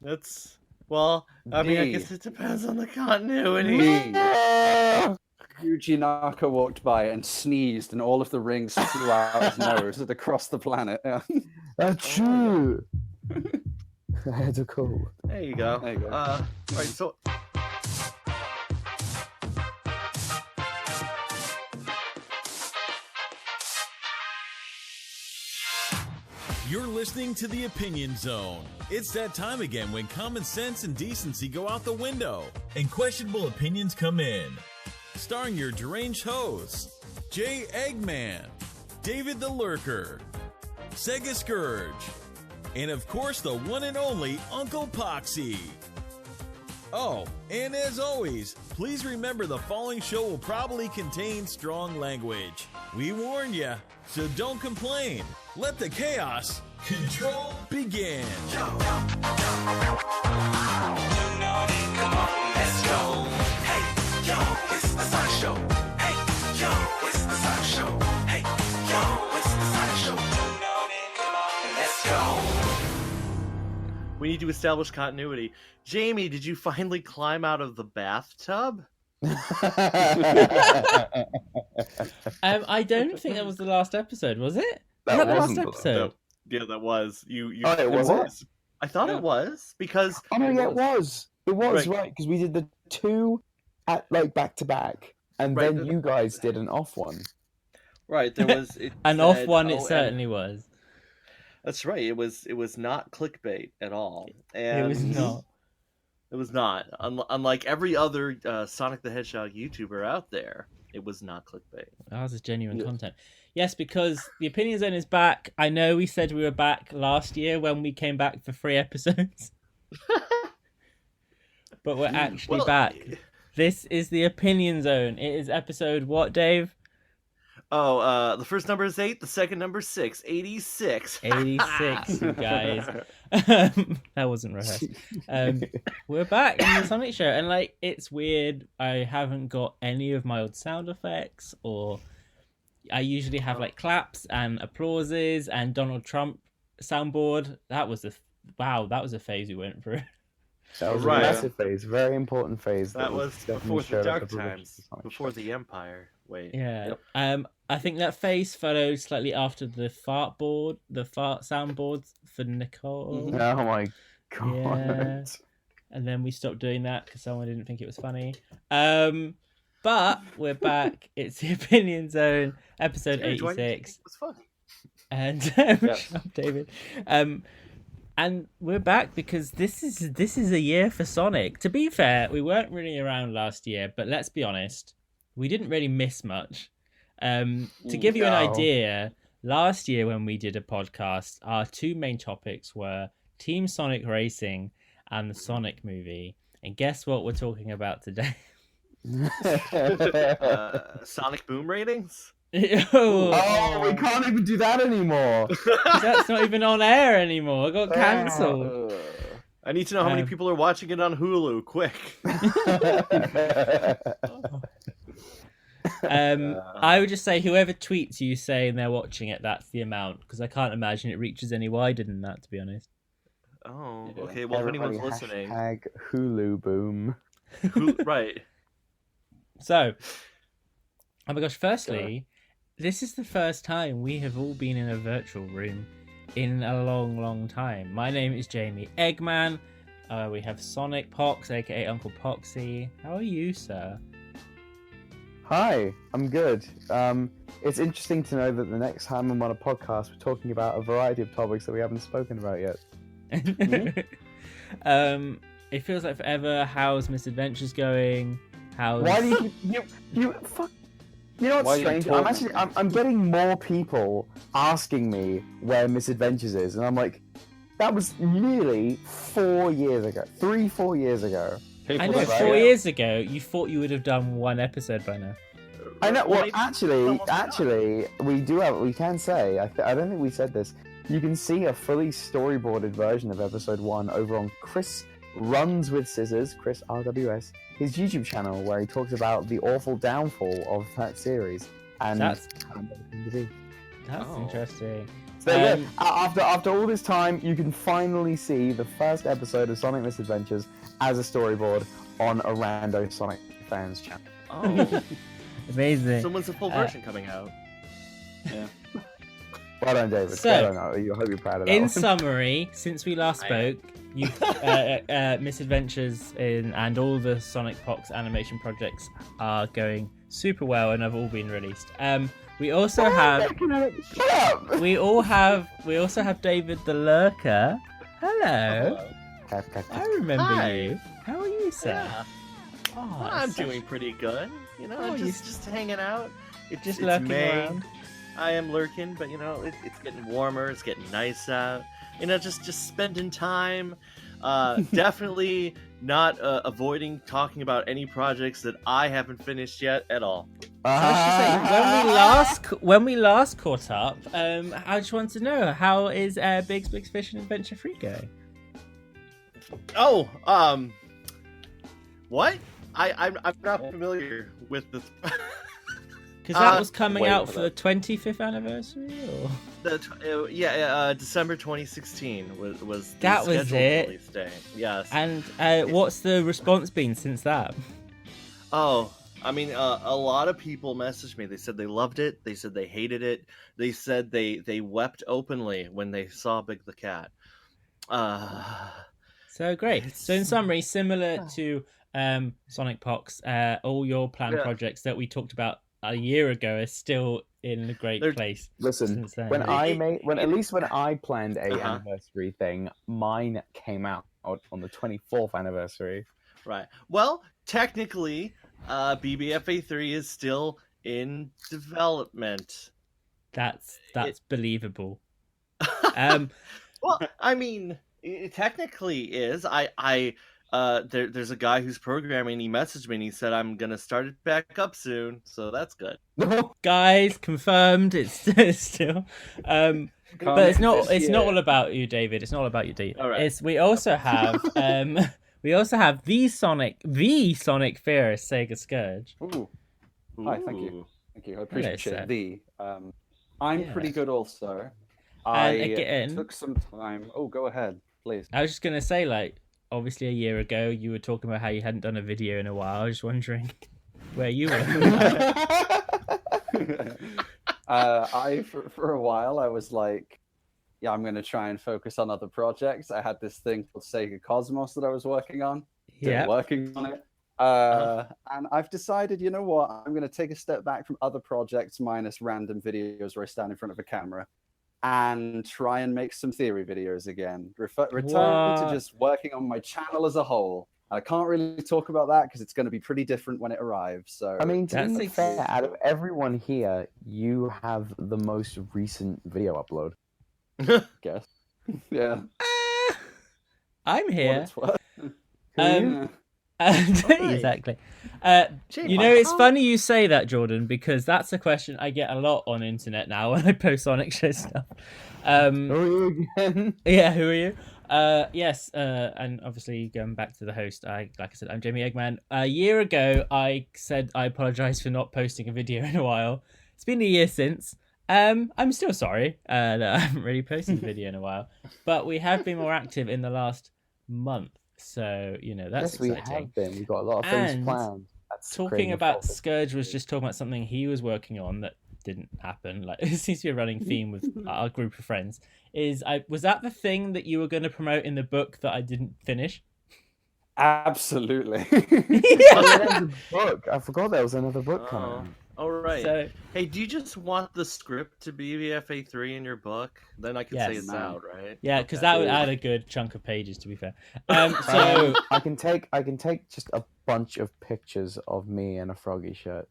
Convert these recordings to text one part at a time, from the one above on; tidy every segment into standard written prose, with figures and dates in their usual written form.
That's I mean, I guess it depends on the continuity. Yuji Naka walked by and sneezed, and all of the rings flew out his nose across the planet. That's true. That's cool. There you go. There you go. Right, so. You're listening to The Opinion Zone. It's that time again when common sense and decency go out the window and questionable opinions come in. Starring your deranged hosts, Jay Eggman, David the Lurker, Sega Scourge, and of course the one and only Uncle Poxxy. Oh, and as always, please remember the following show will probably contain strong language. We warned you, so don't complain. Let the chaos control begin. Yo, come on, let's go. Hey, yo, it's the Sonic Show. Hey, yo, it's the Sonic Show. Hey, yo, it's the Sonic Show. Come on, let's go. We need to establish continuity. Jamie, did you finally climb out of the bathtub? I don't think that was the last episode, was it? That Was that the last wasn't the- episode? Yeah, that was. You Oh, it was? I thought it was, because... Oh no, yeah, it was. It was, Right. right, because we did the two at like back to back, and Right. then you guys did an off one. Right, there was... An off said- one, it and- certainly was. That's right, it was not clickbait at all. And It was not. It was not. Unlike every other Sonic the Hedgehog YouTuber out there, it was not clickbait. Ours is genuine content. Yes, because the Opinion Zone is back. I know we said we were back last year when we came back for 3 episodes. But we're actually back. This is the Opinion Zone. It is episode what, Dave? Oh, the first number is 8, the second number is 6. 86. 86, you guys. That wasn't rehearsed. We're back in the Sonic Show, and like, it's weird. I haven't got any of my old sound effects, or I usually have like claps and applauses and Donald Trump soundboard. That was a phase we went through. That was Right. a massive phase, very important phase. That was definitely before the showed up dark the progression times, of Sonic before Show. the Empire. Wait. Yeah. Yep. I think that phase followed slightly after the fart soundboard for Nicole. Oh my god. Yeah. And then we stopped doing that because someone didn't think it was funny. But we're back. It's the Opinion Zone, episode Scourge, why did you think 86. it was funny? And Yes. shut up, David. And we're back because this is a year for Sonic. To be fair, we weren't really around last year, but let's be honest, we didn't really miss much. To give you an No. idea, last year when we did a podcast, our 2 main topics were Team Sonic Racing and the Sonic movie. And guess what we're talking about today? Sonic Boom ratings? Oh, we can't even do that anymore. That's not even on air anymore. It got cancelled. I need to know how many Um, people are watching it on Hulu. Quick. I would just say whoever tweets you saying they're watching it, that's the amount, because I can't imagine it reaches any wider than that, to be honest. Oh, okay. Well, if anyone's Everybody listening, hashtag Hulu boom. right? So, oh my gosh, firstly, this is the first time we have all been in a virtual room in a long, long time. My name is Jamie Eggman. We have Sonic Pox, aka Uncle Poxxy. How are you, sir? Hi, I'm good. It's interesting to know that the next time I'm on a podcast, we're talking about a variety of topics that we haven't spoken about yet. It feels like forever. How's Misadventures going? How's... Why do you fuck? You know Why what's are you strange? I'm getting more people asking me where Misadventures is, and I'm like, that was nearly 4 years ago, 3-4 years ago. I know, 4 years ago, you thought you would have done 1 episode by now. I know. Well, Someone actually, we do have. We can say. I don't think we said this. You can see a fully storyboarded version of episode 1 over on Chris Runs with Scissors, Chris RWS, his YouTube channel, where he talks about the awful downfall of that series. And That's how bad it can be. That's Oh. interesting. There you go. After all this time, you can finally see the first episode of Sonic Misadventures as a storyboard on a rando Sonic fans channel. Oh, Amazing. so when's the full version coming out? Yeah. Well done, David. So, well done. I hope you're proud of that. In one. summary, since we last spoke, you Misadventures and all the Sonic Pox animation projects are going super well and have all been released. We also have Shut up! we also have David the Lurker. Hello. I remember Hi. you. How are you, sir? Yeah. Oh, I'm such- doing pretty good. You know, Oh, just hanging out. just it's lurking May. around. I am lurking, but you know, it's getting warmer. It's getting nice out. You know, just spending time. Definitely not avoiding talking about any projects that I haven't finished yet at all. I was just saying, when we last caught up, I just want to know, how is Big's Big Fish and Adventure 3 going? Oh, what? I'm not familiar with this. Because that was coming wait out for for the 25th anniversary, or December 2016 was the That was scheduled it. release day. Yes. and what's the response been since that? Oh, I mean, a lot of people messaged me. They said they loved it. They said they hated it. They said they wept openly when they saw Big the Cat. So great. So in summary, similar to Sonic Pox, all your planned Yeah. projects that we talked about a year ago are still in a great They're- place. Listen, since then. when at least when I planned a Uh-huh. anniversary thing, mine came out on the 24th anniversary. Right. Well, technically, BBFA3 is still in development. That's believable. Well, I mean, it technically is. There's a guy who's programming. He messaged me and he said I'm gonna start it back up soon, so that's good. Guys, confirmed. It's still. But it's not. It's not all about you, David. It's not all about you, David. All right. We also have. We also have the Sonic Fearless Sega Scourge. Ooh. Hi, thank you. Ooh. Thank you. I appreciate sir. the. I'm Yeah. pretty good also. And I again- took some time. Oh, go ahead, please. I was just gonna say, like, obviously a year ago you were talking about how you hadn't done a video in a while. I was just wondering where you were. For a while I was like, yeah, I'm gonna try and focus on other projects. I had this thing called Sega Cosmos that I was working on. Yeah. Working on it. And I've decided, you know what, I'm going to take a step back from other projects minus random videos where I stand in front of a camera and try and make some theory videos again. Return to What? just working on my channel as a whole. I can't really talk about that because it's going to be pretty different when it arrives. So I mean, to That's be fair, out of everyone here, you have the most recent video upload. guess. Yeah. I'm What here. it's worth. Um, Alright. Exactly. Gee, You know, it's wow. funny you say that, Jordan, because that's a question I get a lot on internet now when I post Sonic Show stuff. Oh, you again? Yeah, who are you? Yes, and obviously going back to the host, like I said, I'm Jamie Eggman. A year ago, I said I apologize for not posting a video in a while. It's been a year since. I'm still sorry that I haven't really posted a video in a while, but we have been more active in the last month. So, you know, that's Yes, we exciting. have been. We've got a lot of things And planned. That's Talking creating a about focus. Scourge was just talking about something he was working on that didn't happen. Like, it seems to be a running theme with our group of friends. Was that the thing that you were going to promote in the book that I didn't finish? Absolutely. Oh, yeah, there's a book. I forgot there was another book coming. out. All right. So, Hey, do you just want the script to be BFA3 in your book? Then I can say Yes. it's out, right? yeah, because Okay. that would add a good chunk of pages, to be fair. So, I can take just a bunch of pictures of me in a froggy shirt.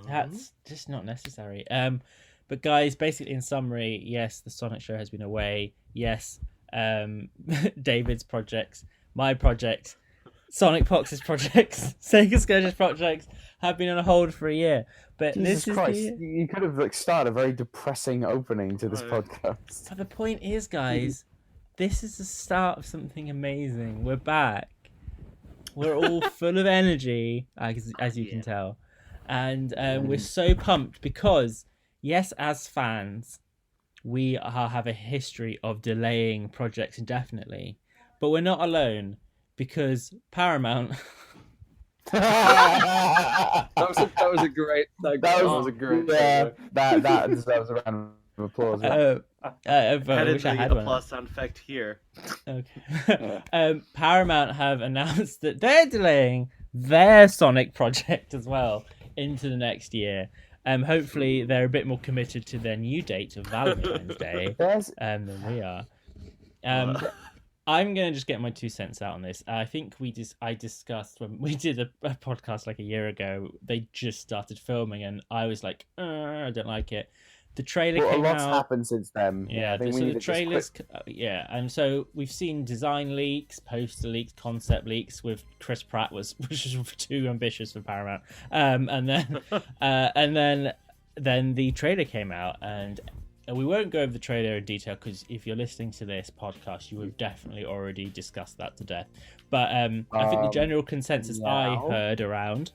that's just not necessary. But guys, basically in summary, yes, the Sonic Show has been away. Yes, David's projects, my project, Sonic Pox's projects, Sega Scourge's projects have been on hold for a year. But Jesus this is Christ! the... You could have started a very depressing opening to this Right. podcast. But the point is, guys, this is the start of something amazing. We're back. We're all full of energy, as you can tell. And we're so pumped because, yes, as fans, we have a history of delaying projects indefinitely, but we're not alone because Paramount. That was a great. That was a great. Yeah, that deserves a round of applause. But I wish I had one. applause sound effect here. Okay. Paramount have announced that they're delaying their Sonic project as well into the next year. Hopefully they're a bit more committed to their new date of Valentine's Day than we are. I'm gonna just get my 2 cents out on this. I think I discussed when we did a podcast like a year ago. They just started filming, and I was like, I don't like it. The trailer came out. A lot's happened since then. Yeah, I think so we the need to trailers. Yeah, and so we've seen design leaks, poster leaks, concept leaks. With Chris Pratt which was too ambitious for Paramount. And then the trailer came out, and we won't go over the trailer in detail because if you're listening to this podcast, you would definitely already discussed that to death. But I think the general consensus I heard around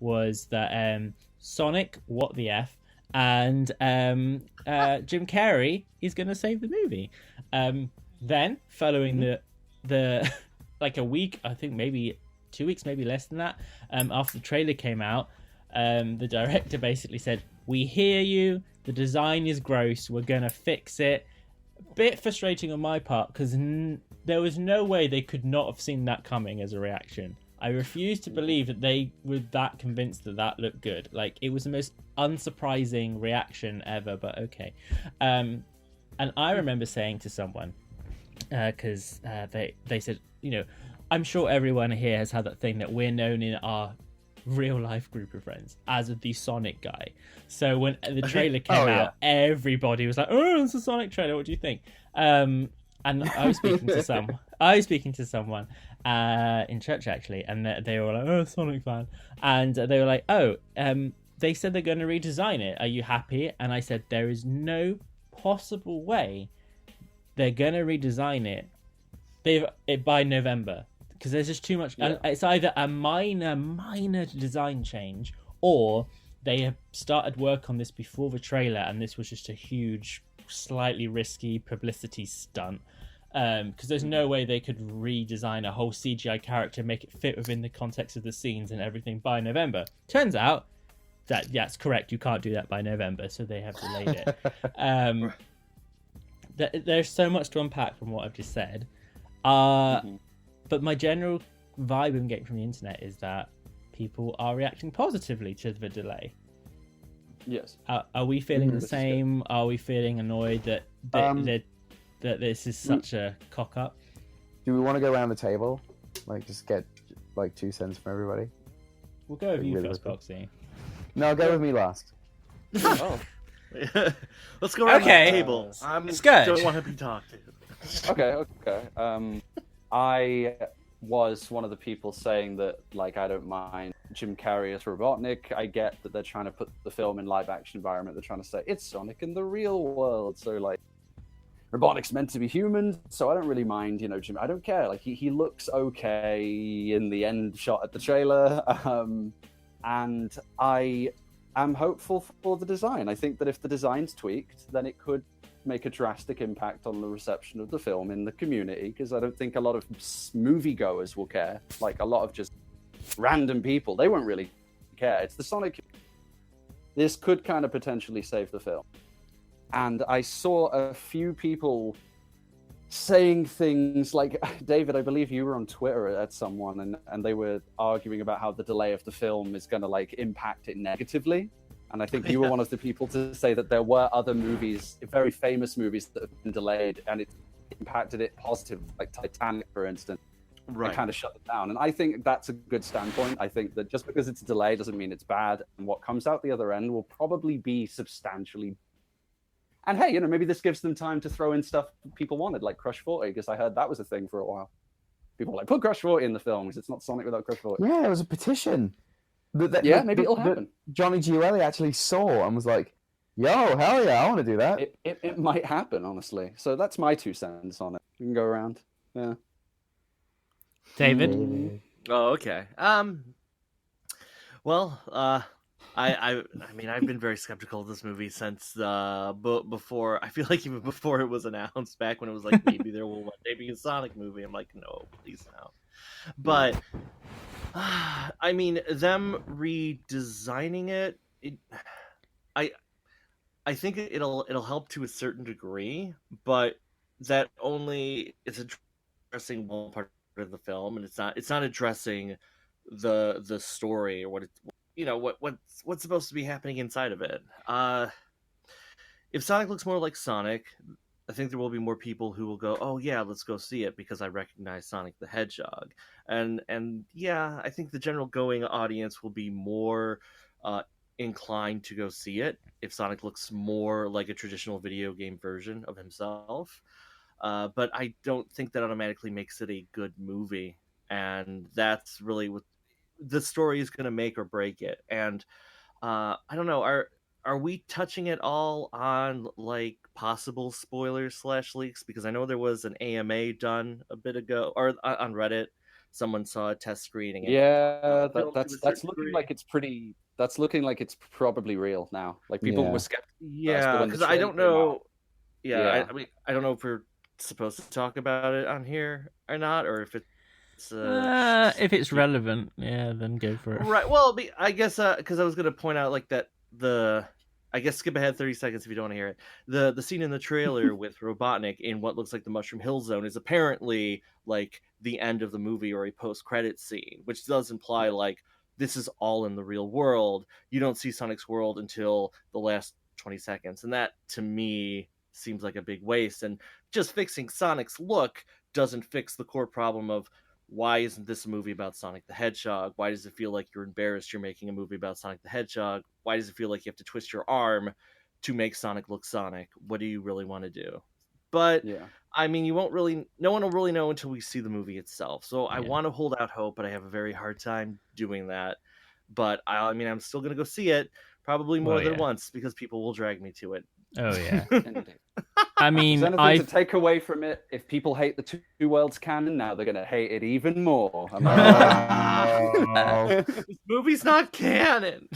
was that Sonic, what the F, and Jim Carrey is going to save the movie. Then, following the like a week, I think maybe 2 weeks, maybe less than that, after the trailer came out, the director basically said, "We hear you. The design is gross. We're going to fix it." A bit frustrating on my part because there was no way they could not have seen that coming as a reaction. I refuse to believe that they were that convinced that looked good. Like, it was the most unsurprising reaction ever, but okay. And I remember saying to someone, because they said, I'm sure everyone here has had that thing that we're known in our real life group of friends as the Sonic guy. So when the trailer came out, everybody was like, "Oh, it's a Sonic trailer. What do you think?" And I was speaking to someone in church actually, and they were like, "Oh, Sonic fan," and they were like, "Oh, they said they're going to redesign it. Are you happy?" And I said, "There is no possible way they're going to redesign it by November." Because there's just too much. Yeah. It's either a minor design change, or they have started work on this before the trailer, and this was just a huge, slightly risky publicity stunt. Because there's no way they could redesign a whole CGI character, make it fit within the context of the scenes and everything by November. Turns out that's correct. You can't do that by November, so they have delayed it. There's so much to unpack from what I've just said. But my general vibe I'm getting from the internet is that people are reacting positively to the delay. Yes. Are we feeling the same? Are we feeling annoyed that this is such a cock up? Do we want to go around the table? Like, just get 2 cents from everybody? We'll go with you first, Poxxy. No, go with me last. Oh. Let's go around the table. Scourge. Don't want to be talked to. Okay. I was one of the people saying that, I don't mind Jim Carrey as Robotnik. I get that they're trying to put the film in live-action environment. They're trying to say, it's Sonic in the real world. So, Robotnik's meant to be human, so I don't really mind, Jim. I don't care. He looks okay in the end shot at the trailer. And I am hopeful for the design. I think that if the design's tweaked, then it could make a drastic impact on the reception of the film in the community, because I don't think a lot of moviegoers will care. A lot of just random people, they won't really care. It's the Sonic. This could kind of potentially save the film. And I saw a few people saying things like, David, I believe you were on Twitter at someone, and they were arguing about how the delay of the film is going to impact it negatively. And I think you were one of the people to say that there were other movies, very famous movies, that have been delayed, and it impacted it positively, like Titanic, for instance. Right. And kind of shut it down. And I think that's a good standpoint. I think that just because it's a delay doesn't mean it's bad. And what comes out the other end will probably be substantially. And hey, maybe this gives them time to throw in stuff people wanted, like Crush 40, because I heard that was a thing for a while. People were like, put Crush 40 in the film, because it's not Sonic without Crush 40. Yeah, it was a petition. Maybe it'll happen. Johnny Giuelli actually saw and was like, yo, hell yeah, I want to do that. It might happen, honestly. So that's my 2 cents on it. We can go around. Yeah. David? Oh, okay. Well, I mean, I've been very skeptical of this movie since before. I feel like even before it was announced, back when it was like maybe there will one day be a Sonic movie. I'm like, no, please no. But I mean, them redesigning it, I I think it'll help to a certain degree, but that only is addressing one part of the film, and it's not addressing the story or what what's supposed to be happening inside of it. If Sonic looks more like Sonic, I think there will be more people who will go, "Oh yeah, let's go see it because I recognize Sonic the Hedgehog." And yeah, I think the general going audience will be more inclined to go see it if Sonic looks more like a traditional video game version of himself. But I don't think that automatically makes it a good movie, and that's really what the story is going to make or break it. And I don't know, are we touching at all on like possible spoilers slash leaks? Because I know there was an AMA done a bit ago, or on Reddit, someone saw a test screening. And Yeah, filmed to a that's certain looking degree. like it's pretty. That's looking like it's probably real now. Like people Yeah. were skeptical, but Yeah, when the because I trailer don't came out, know. Yeah, yeah, I mean, I don't know if we're supposed to talk about it on here or not, or if it's If it's relevant, yeah, then go for it. right. Well, I guess because I was gonna point out like that I guess skip ahead 30 seconds if you don't want to hear it. The scene in the trailer with Robotnik in what looks like the Mushroom Hill Zone is apparently like the end of the movie or a post-credit scene, which does imply like this is all in the real world. You don't see Sonic's world until the last 20 seconds, and that to me seems like a big waste. And just fixing Sonic's look doesn't fix the core problem of why isn't this a movie about Sonic the Hedgehog? Why does it feel like you're embarrassed you're making a movie about Sonic the Hedgehog? Why does it feel like you have to twist your arm to make Sonic look Sonic? What do you really want to do? But yeah. I mean, no one will really know until we see the movie itself. So I Yeah. want to hold out hope, but I have a very hard time doing that. But I mean, I'm still going to go see it, probably more Well, than yeah. once, because people will drag me to it. Oh yeah. Indeed. I There's mean, anything to take away from it. If people hate the Two Worlds canon, now they're going to hate it even more. Am I right? This movie's not canon.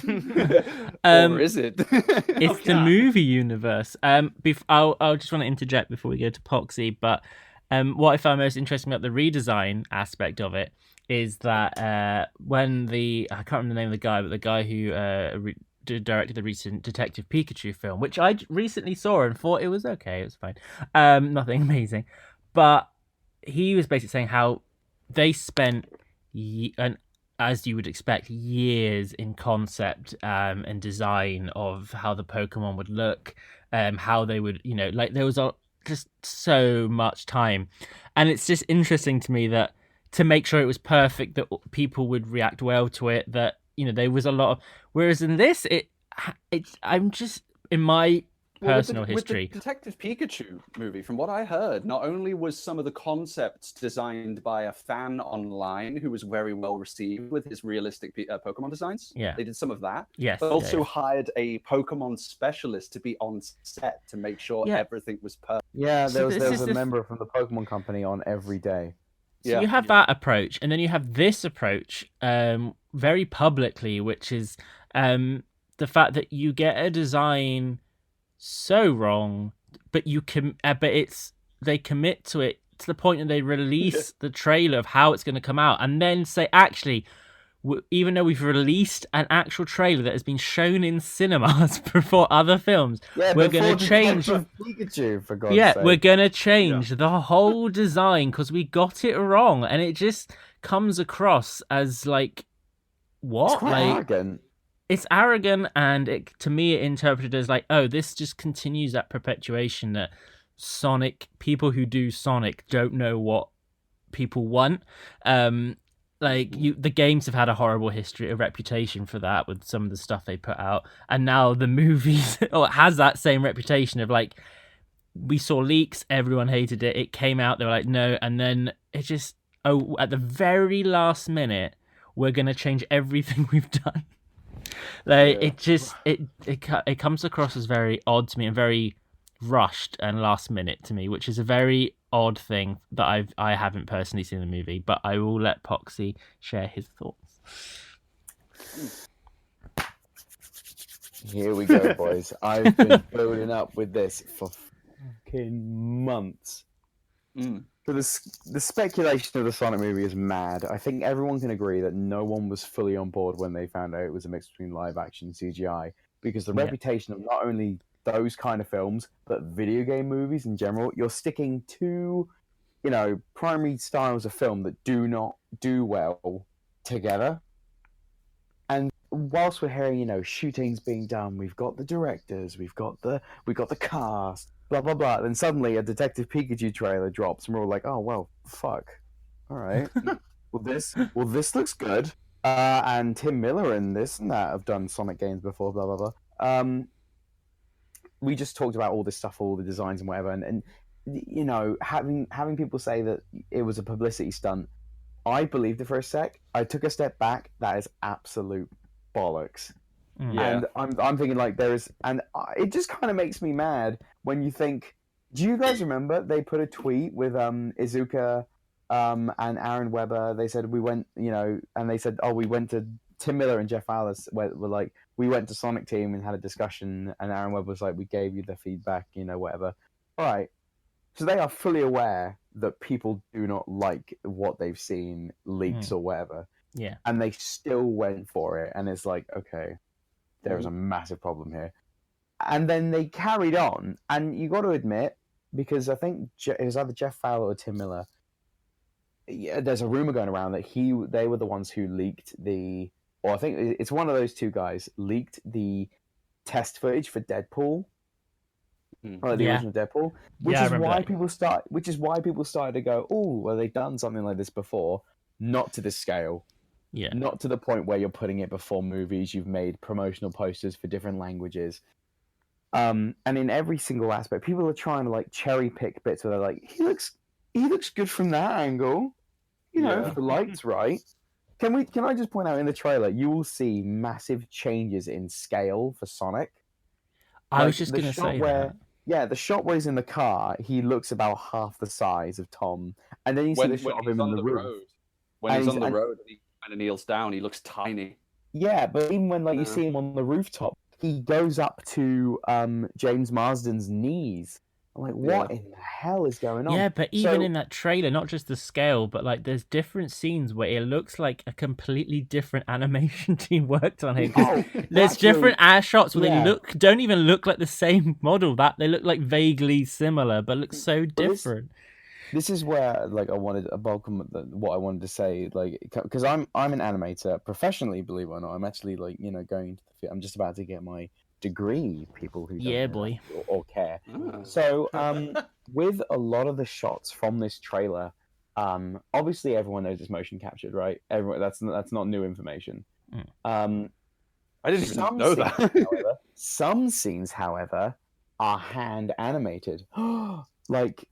Or is it? it's the movie universe. I'll just want to interject before we go to Poxxy, but what I found most interesting about the redesign aspect of it is that when I can't remember the name of the guy, but the guy who directed the recent Detective Pikachu film, which I recently saw and thought it was okay, it was fine, nothing amazing, but he was basically saying how they spent and as you would expect, years in concept and design of how the Pokemon would look, how they would, like there was just so much time. And it's just interesting to me that to make sure it was perfect, that people would react well to it, that, there was a lot of, whereas in this, I'm just, in my personal history. With the Detective Pikachu movie, from what I heard, not only was some of the concepts designed by a fan online who was very well received with his realistic Pokemon designs. Yeah. They did some of that. Yes. But also yeah. hired a Pokemon specialist to be on set to make sure everything was perfect. Yeah, So there was this a member from the Pokemon company on every day. So you have that approach, and then you have this approach very publicly, which is the fact that you get a design so wrong, but they commit to it to the point that they release the trailer of how it's going to come out, and then say, actually, even though we've released an actual trailer that has been shown in cinemas before other films, we're going to change Pikachu, for God's sake. we're going to change the whole design because we got it wrong, and it just comes across as like, what? It's quite arrogant. It's arrogant, and to me it interpreted as like, oh, this just continues that perpetuation that people who do Sonic don't know what people want. The games have had a horrible history, a reputation for that with some of the stuff they put out, and now the movies has that same reputation of like, we saw leaks, everyone hated it, it came out, they were like, no, and then it just, at the very last minute, we're gonna change everything we've done. It comes across as very odd to me and very rushed and last minute to me, which is a very odd thing that I haven't personally seen the movie, but I will let Poxxy share his thoughts. Here we go, boys. I've been building up with this for fucking months. So the speculation of the Sonic movie is mad. I think everyone can agree that no one was fully on board when they found out it was a mix between live action and CGI, because the reputation of not only those kind of films, but video game movies in general, you're sticking to, primary styles of film that do not do well together. And whilst we're hearing, shootings being done, we've got the directors, we've got the cast, blah blah blah. Then suddenly a Detective Pikachu trailer drops, and we're all like, "Oh well, fuck, all right. well this looks good." And Tim Miller and this and that have done Sonic games before, blah blah blah. We just talked about all this stuff, all the designs and whatever, and having people say that it was a publicity stunt. I believed it for a sec. I took a step back. That is absolute bollocks. Yeah. And I'm thinking like it just kind of makes me mad when you think. Do you guys remember they put a tweet with Izuka and Aaron Weber? They said we went, and they said, we went to Tim Miller and Jeff Alice. Were like, we went to Sonic Team and had a discussion, and Aaron Weber was like, we gave you the feedback, whatever. All right. So they are fully aware that people do not like what they've seen, leaks or whatever. Yeah. And they still went for it. And it's like, okay, there's a massive problem here. And then they carried on. And you got to admit, because I think it was either Jeff Fowler or Tim Miller, there's a rumor going around that they were the ones who leaked or I think it's one of those two guys, leaked the test footage for Deadpool. Or the original Deadpool, which is why people started to go, oh, well, they've done something like this before, not to this scale, not to the point where you're putting it before movies. You've made promotional posters for different languages, and in every single aspect, people are trying to like cherry pick bits where they're like, he looks good from that angle, if the light's right. Can I just point out in the trailer, you will see massive changes in scale for Sonic. I was just going to say that. Yeah, the shot where he's in the car, he looks about half the size of Tom. And then you see the shot of him in the roof. When he's on the road and he kind of kneels down, he looks tiny. Yeah, but even when you see him on the rooftop, he goes up to James Marsden's knees. I'm like, what in the hell is going on? Yeah, but even in that trailer, not just the scale, but like there's different scenes where it looks like a completely different animation team worked on it. There's different air shots where they don't even look like the same model. That they look like vaguely similar, but look so different. This is where like I wanted a bulk of what I wanted to say, like because I'm an animator professionally, believe it or not. I'm actually like going to I'm just about to get my degree, people who don't boy or care. So with a lot of the shots from this trailer, obviously everyone knows it's motion captured, right? Everyone, that's not new information. I didn't even know that. However, some scenes, however, are hand animated. Like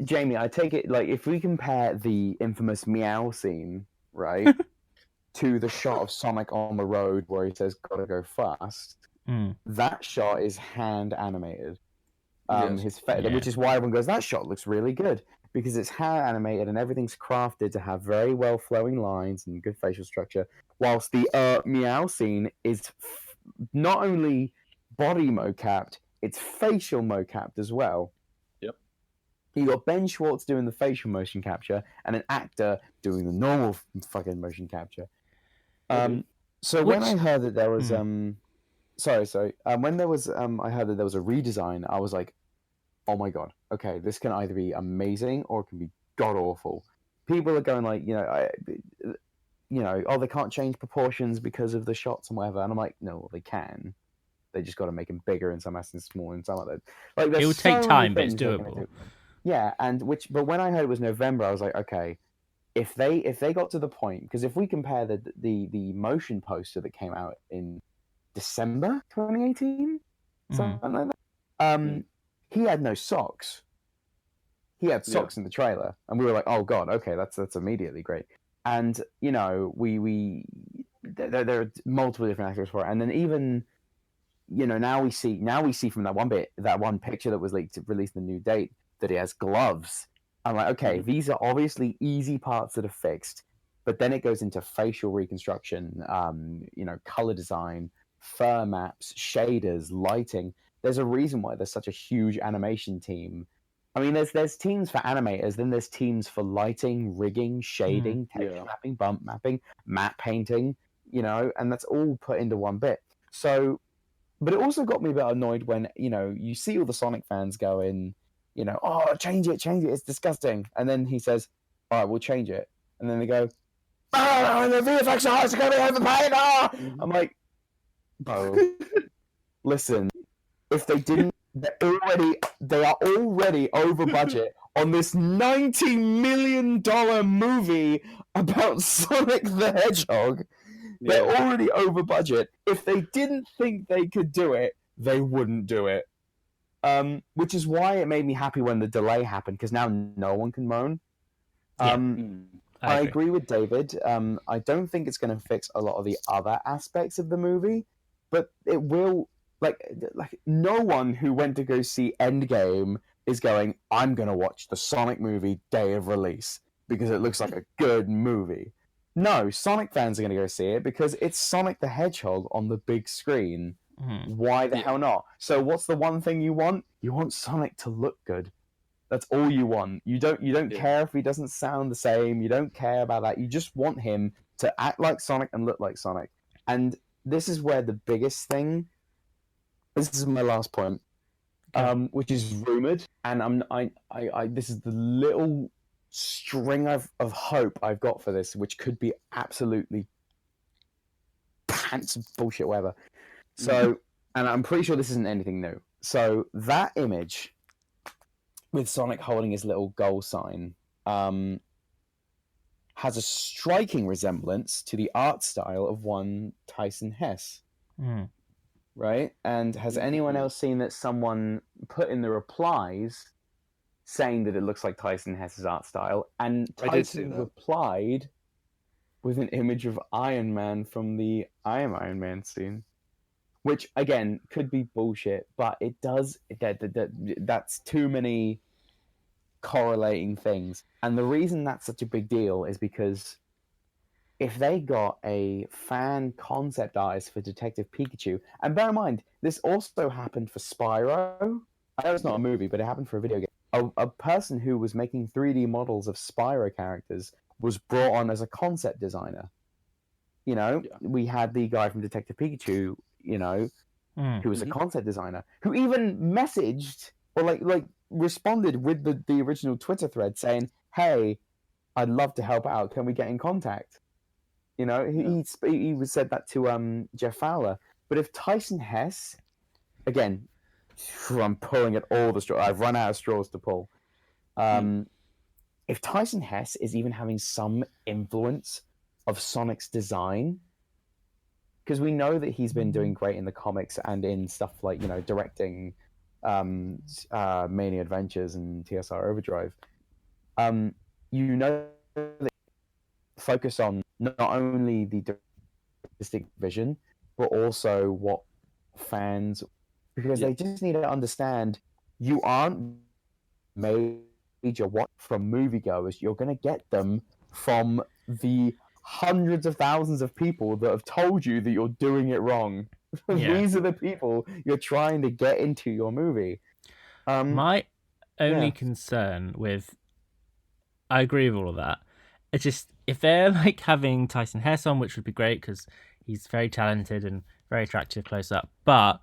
Jamie, I take it like if we compare the infamous meow scene, right, to the shot of Sonic on the road where he says "Gotta go fast." That shot is hand animated. Which is why everyone goes, that shot looks really good, because it's hand animated and everything's crafted to have very well flowing lines and good facial structure. Whilst the meow scene is not only body mocapped, it's facial mocapped as well. Yep. You got Ben Schwartz doing the facial motion capture and an actor doing the normal fucking motion capture. When I heard that there was when there was I heard that there was a redesign, I was like, oh my god, okay, this can either be amazing or it can be god awful. People are going like, they can't change proportions because of the shots and whatever, and I'm like, no, well, they can. They just got to make them bigger in some essence, smaller in some of those. Like, it will take time, but it's doable. Yeah, but when I heard it was November, I was like, okay, if they got to the point, because if we compare the motion poster that came out in December 2018, something like that. He had no socks. He had socks in the trailer, and we were like, "Oh God, okay, that's immediately great." And we there are multiple different actors for it, and then even now we see from that one picture that was released in the new date that he has gloves. I'm like, okay, these are obviously easy parts that are fixed, but then it goes into facial reconstruction, color design, fur maps, shaders, lighting. There's a reason why there's such a huge animation team. I mean, there's teams for animators, then there's teams for lighting, rigging, shading, texture mapping, bump mapping, map painting, and that's all put into one bit. So, but it also got me a bit annoyed when, you see all the Sonic fans going, oh, change it, it's disgusting. And then he says, all right, we'll change it. And then they go, oh, the VFX artists are going to be overpaid. Oh! I'm like, bro, listen, if they didn't, they are already over budget on this $90 million movie about Sonic the Hedgehog. They're already over budget. If they didn't think they could do it, they wouldn't do it. Which is why it made me happy when the delay happened, because now no one can moan. I agree with David. I don't think it's going to fix a lot of the other aspects of the movie, but it will. Like no one who went to go see Endgame is going, I'm going to watch the Sonic movie day of release because it looks like a good movie. No, Sonic fans are going to go see it because it's Sonic the Hedgehog on the big screen. Why the hell not? So what's the one thing you want? You want Sonic to look good. That's all you want. You don't care if he doesn't sound the same. You don't care about that. You just want him to act like Sonic and look like Sonic. And this is where the biggest thing. This is my last point, which is rumored, and this is the little string of hope I've got for this, which could be absolutely pants bullshit, whatever. So, and I'm pretty sure this isn't anything new. So that image with Sonic holding his little goal sign has a striking resemblance to the art style of one Tyson Hesse. Right? And has anyone else seen that someone put in the replies saying that it looks like Tyson Hesse's art style? And Tyson replied with an image of Iron Man from the I Am Iron Man scene. Which, again, could be bullshit, but it does... That's too many correlating things. And the reason that's such a big deal is because if they got a fan concept artist for Detective Pikachu, and bear in mind, this also happened for Spyro. I know it's not a movie, but it happened for a video game. A person who was making 3D models of Spyro characters was brought on as a concept designer. We had the guy from Detective Pikachu, who was a concept designer, who even messaged or like responded with the original Twitter thread saying, "Hey, I'd love to help out. Can we get in contact?" He said that to Jeff Fowler. But if Tyson Hesse, again, I'm pulling at all the straws. I've run out of straws to pull. If Tyson Hesse is even having some influence of Sonic's design, because we know that he's been doing great in the comics and in stuff like directing Mania Adventures and TSR Overdrive. That focus on not only the distinct vision, but also what fans, because they just need to understand you aren't major what from moviegoers, you're going to get them from the hundreds of thousands of people that have told you that you're doing it wrong. These are the people you're trying to get into your movie. My only concern with, I agree with all of that. It's just, if they're like having Tyson Hesse on, which would be great because he's very talented and very attractive close up, but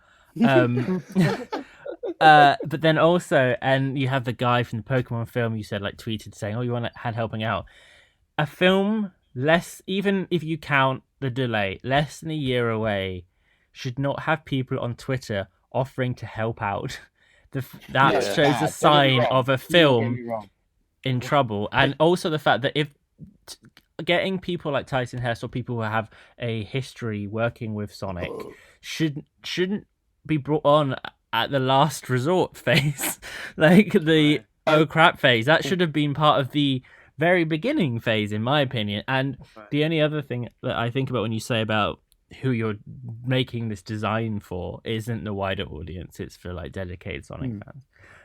but then also, and you have the guy from the Pokemon film you said like tweeted saying, "Oh, you want to hand helping out." A film less, even if you count the delay, less than a year away, should not have people on Twitter offering to help out. That shows a sign of a film in trouble, and also the fact that if getting people like Tyson Hesse or people who have a history working with Sonic shouldn't be brought on at the last resort phase, like the oh crap phase. That should have been part of the very beginning phase, in my opinion. And the only other thing that I think about when you say about who you're making this design for isn't the wider audience; it's for like dedicated Sonic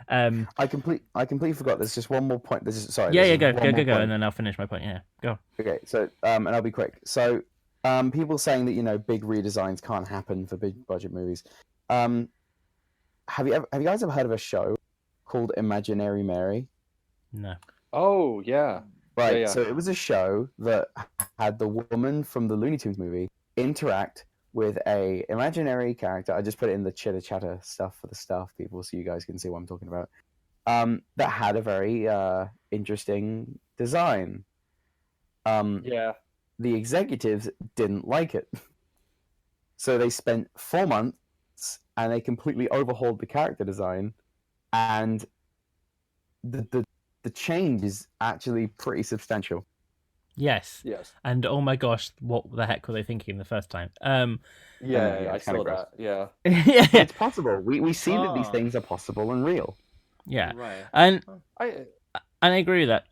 fans. I completely forgot. There's just one more point. Go, and then I'll finish my point. Yeah, go. Okay, so and I'll be quick. So People saying that big redesigns can't happen for big budget movies. Have you guys ever heard of a show called Imaginary Mary? No. Oh yeah. Right. Yeah. So it was a show that had the woman from the Looney Tunes movie interact with a imaginary character. I just put it in the chitter chatter stuff for the staff people, so you guys can see what I'm talking about. That had a very interesting design. Yeah. The executives didn't like it, so they spent 4 months and they completely overhauled the character design, and the change is actually pretty substantial. Yes. Yes. And oh my gosh, what the heck were they thinking the first time? Yeah, I it's kinda saw gross. that. Yeah. Yeah. It's possible. We see that these Oh. things are possible and real. Yeah. Right. And I I agree with that.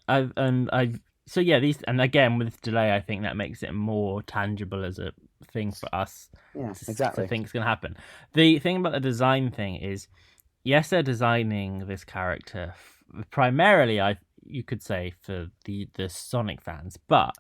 So yeah, these, and again with delay, I think that makes it more tangible as a thing for us. Yeah, To exactly. think it's gonna happen. The thing about the design thing is, yes, they're designing this character primarily, you could say, for the Sonic fans, but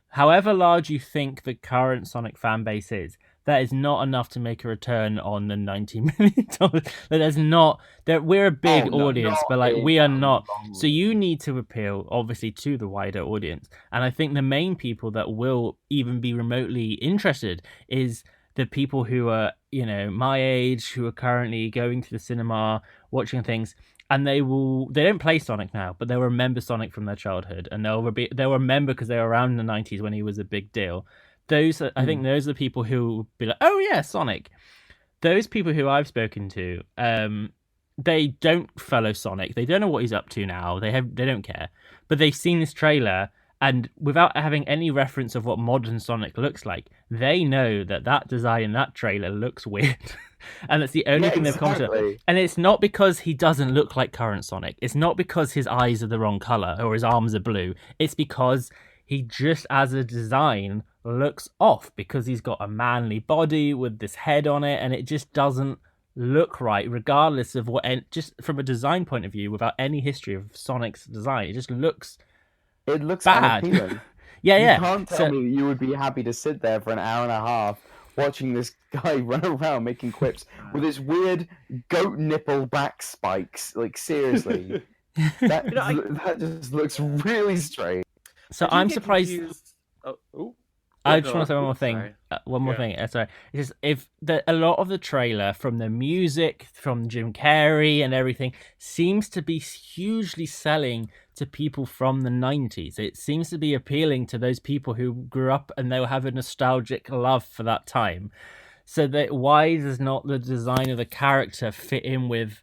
however large you think the current Sonic fan base is, that is not enough to make a return on the $90 million. There's not that we're a big audience, but like we are not. So you need to appeal, obviously, to the wider audience. And I think the main people that will even be remotely interested is the people who are, my age, who are currently going to the cinema, watching things. And they don't play Sonic now, but they'll remember Sonic from their childhood, and they'll remember because they were around in the 90s when he was a big deal. I think those are the people who will be like, oh yeah, Sonic. Those people who I've spoken to, they don't follow Sonic. They don't know what he's up to now. They don't care, but they've seen this trailer, and without having any reference of what modern Sonic looks like, they know that design in that trailer looks weird. And that's the only thing they've come to. And it's not because he doesn't look like current Sonic. It's not because his eyes are the wrong color or his arms are blue. It's because he just, as a design, looks off, because he's got a manly body with this head on it, and it just doesn't look right, regardless of what. And just from a design point of view, without any history of Sonic's design, it just looks. It looks bad. unappealing. Yeah. You can't tell me that you would be happy to sit there for an hour and a half watching this guy run around making quips with his weird goat nipple back spikes. Like, seriously. That just looks really strange. So I'm surprised. I just want to say one more thing. Sorry. One more thing. Sorry. It's just a lot of the trailer, from the music, from Jim Carrey and everything, seems to be hugely selling to people from the 90s. It seems to be appealing to those people who grew up and they'll have a nostalgic love for that time. So that why does not the design of the character fit in with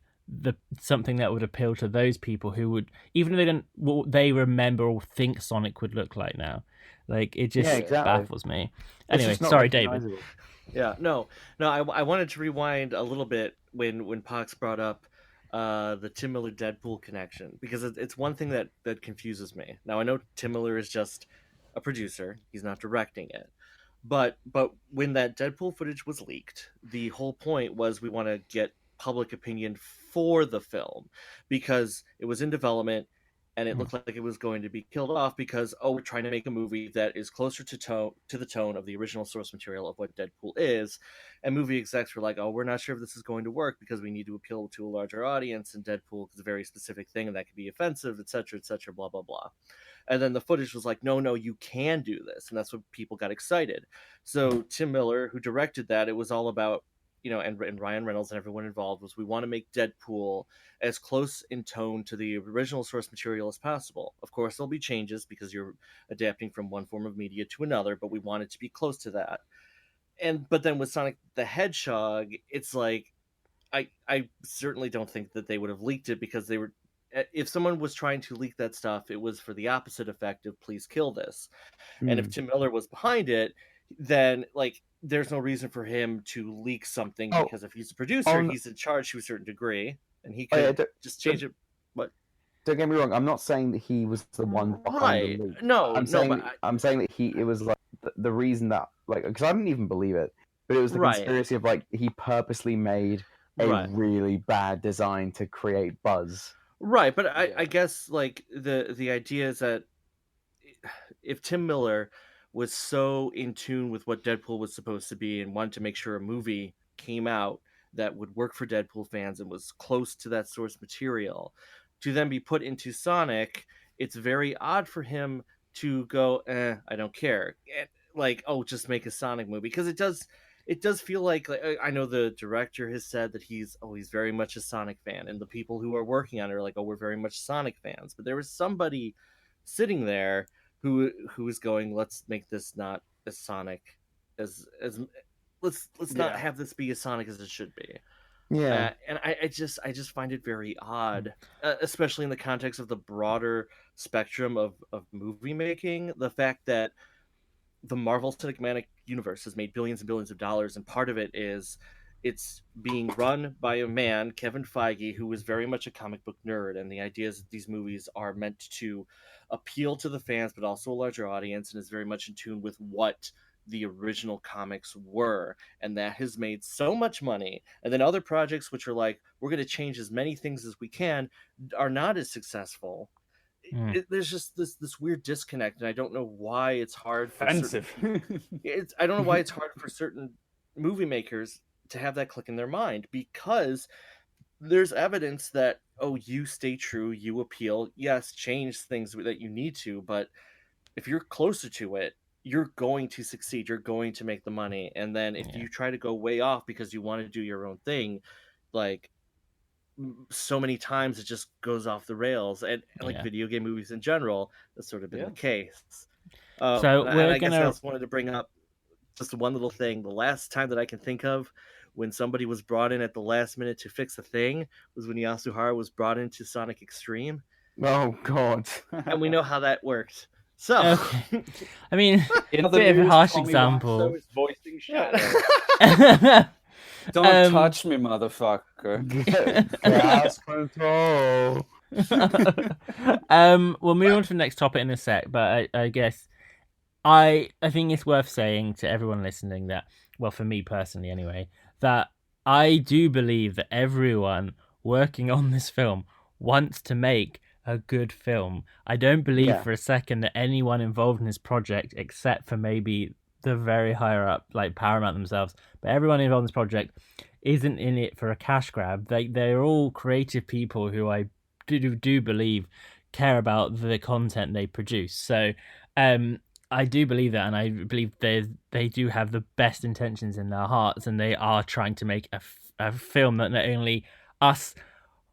something that would appeal to those people who would, even if they don't, what they remember or think Sonic would look like now? Like, it just baffles me. Anyway, sorry, David. Yeah, no. I wanted to rewind a little bit when Pox brought up the Tim Miller Deadpool connection, because it's one thing that confuses me. Now, I know Tim Miller is just a producer; he's not directing it. But when that Deadpool footage was leaked, the whole point was we want to get public opinion for the film, because it was in development. And it looked like it was going to be killed off because, we're trying to make a movie that is closer to the tone of the original source material of what Deadpool is. And movie execs were like, we're not sure if this is going to work because we need to appeal to a larger audience, and Deadpool is a very specific thing and that could be offensive, etc., blah, blah, blah. And then the footage was like, no, you can do this. And that's what people got excited. So Tim Miller, who directed that, it was all about, and Ryan Reynolds and everyone involved, was we want to make Deadpool as close in tone to the original source material as possible. Of course, there'll be changes because you're adapting from one form of media to another, but we want it to be close to that. But then with Sonic the Hedgehog, it's like, I certainly don't think that they would have leaked it, because they were, if someone was trying to leak that stuff, it was for the opposite effect of please kill this. And if Tim Miller was behind it, then there's no reason for him to leak something, because if he's a producer, he's in charge to a certain degree, and he could just change it. What? Don't get me wrong. I'm not saying that he was the one behind the leak. I'm saying that it was like the reason that, because I didn't even believe it, but it was the conspiracy of he purposely made a really bad design to create buzz. Right, but I guess the idea is that if Tim Miller was so in tune with what Deadpool was supposed to be and wanted to make sure a movie came out that would work for Deadpool fans and was close to that source material, to then be put into Sonic, it's very odd for him to go, I don't care. Like, oh, just make a Sonic movie. Because it does feel like I know the director has said that he's very much a Sonic fan, and the people who are working on it are like, oh, we're very much Sonic fans. But there was somebody sitting there who was going, let's make this not as Sonic as let's not have this be as Sonic as it should be. Yeah. And I just find it very odd, especially in the context of the broader spectrum of movie making. The fact that the Marvel Cinematic Universe has made billions and billions of dollars, and part of it is it's being run by a man, Kevin Feige, who is very much a comic book nerd, and the idea is that these movies are meant to appeal to the fans, but also a larger audience, and is very much in tune with what the original comics were, and that has made so much money. And then other projects which are like, we're going to change as many things as we can, are not as successful. There's just this weird disconnect, and I don't know why it's hard for Offensive. I don't know why it's hard for certain movie makers to have that click in their mind, because there's evidence that, oh, you stay true, you appeal, yes, change things that you need to, but if you're closer to it, you're going to succeed, you're going to make the money. And then if you try to go way off because you want to do your own thing, like, so many times it just goes off the rails, and like video game movies in general, that's sort of been the case. So I guess I also wanted to bring up just one little thing. The last time that I can think of when somebody was brought in at the last minute to fix a thing was when Yasuhara was brought into Sonic Extreme. Oh God! And we know how that worked. So, okay. I mean, In a bit of a harsh example. Is voicing Shadow. Don't touch me, motherfucker. Gas control. We'll move on to the next topic in a sec, but I guess I think it's worth saying to everyone listening that, well, for me personally anyway, that I do believe that everyone working on this film wants to make a good film. I don't believe for a second that anyone involved in this project, except for maybe the very higher up, like Paramount themselves, but everyone involved in this project isn't in it for a cash grab. They're all creative people who I do believe care about the content they produce. So I do believe that, and I believe they do have the best intentions in their hearts, and they are trying to make a film that not only us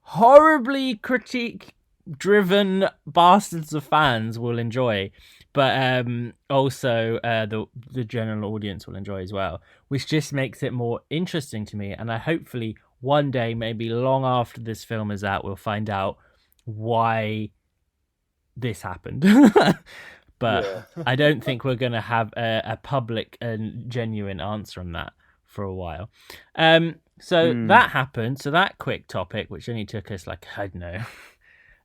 horribly critique-driven bastards of fans will enjoy, but also the general audience will enjoy as well, which just makes it more interesting to me. And I hopefully one day, maybe long after this film is out, we'll find out why this happened. But I don't think we're going to have a public and genuine answer on that for a while. That happened. So that quick topic, which only took us like, I don't know,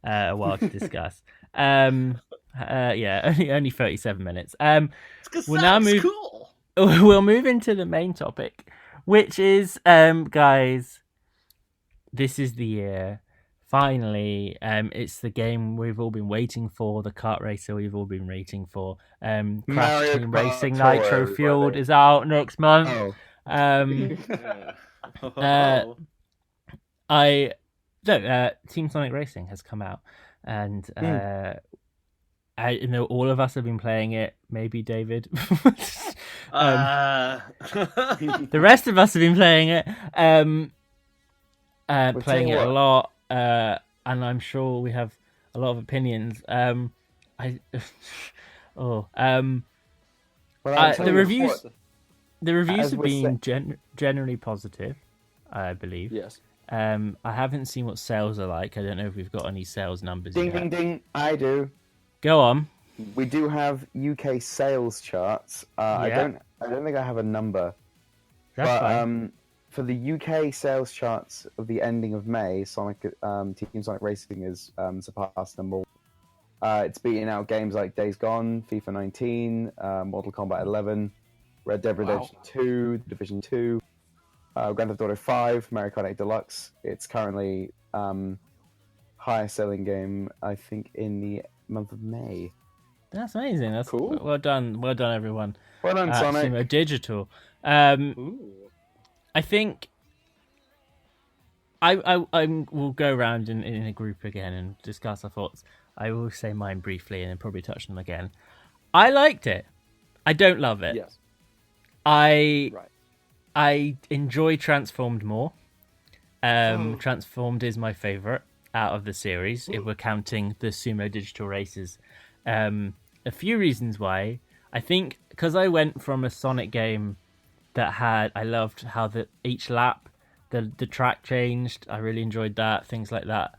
a while to discuss. Only 37 minutes. We'll now move. Cool. We'll move into the main topic, which is, guys, this is the year. Finally, it's the game we've all been waiting for, the kart racer we've all been waiting for. Crash Team Racing Nitro Fueled is out next month. Team Sonic Racing has come out, and I know all of us have been playing it. Maybe David. The rest of us have been playing it. Playing it a lot. And I'm sure we have a lot of opinions. The reviews have been generally positive, I believe. Yes. I haven't seen what sales are like. I don't know if we've got any sales numbers Ding, yet. ding, ding! I do. Go on. We do have UK sales charts. I don't think I have a number. That's fine. For the UK sales charts of the ending of May, Team Sonic Racing has surpassed them all. It's beating out games like Days Gone, FIFA 19, Mortal Kombat 11, Red Dead Redemption 2, Division 2, Grand Theft Auto 5, Mario Kart 8 Deluxe. It's currently highest selling game, I think, in the month of May. That's amazing. That's Cool. Well done, everyone. Well done, Sonic. Sumo Digital. Ooh. I think I will go around in a group again and discuss our thoughts. I will say mine briefly and then probably touch them again. I liked it. I don't love it. Yes. I Right. enjoy Transformed more. Transformed is my favorite out of the series if we're counting the Sumo Digital races. A few reasons why. I think because I went from a Sonic game that I loved how each lap the track changed. I really enjoyed that, things like that,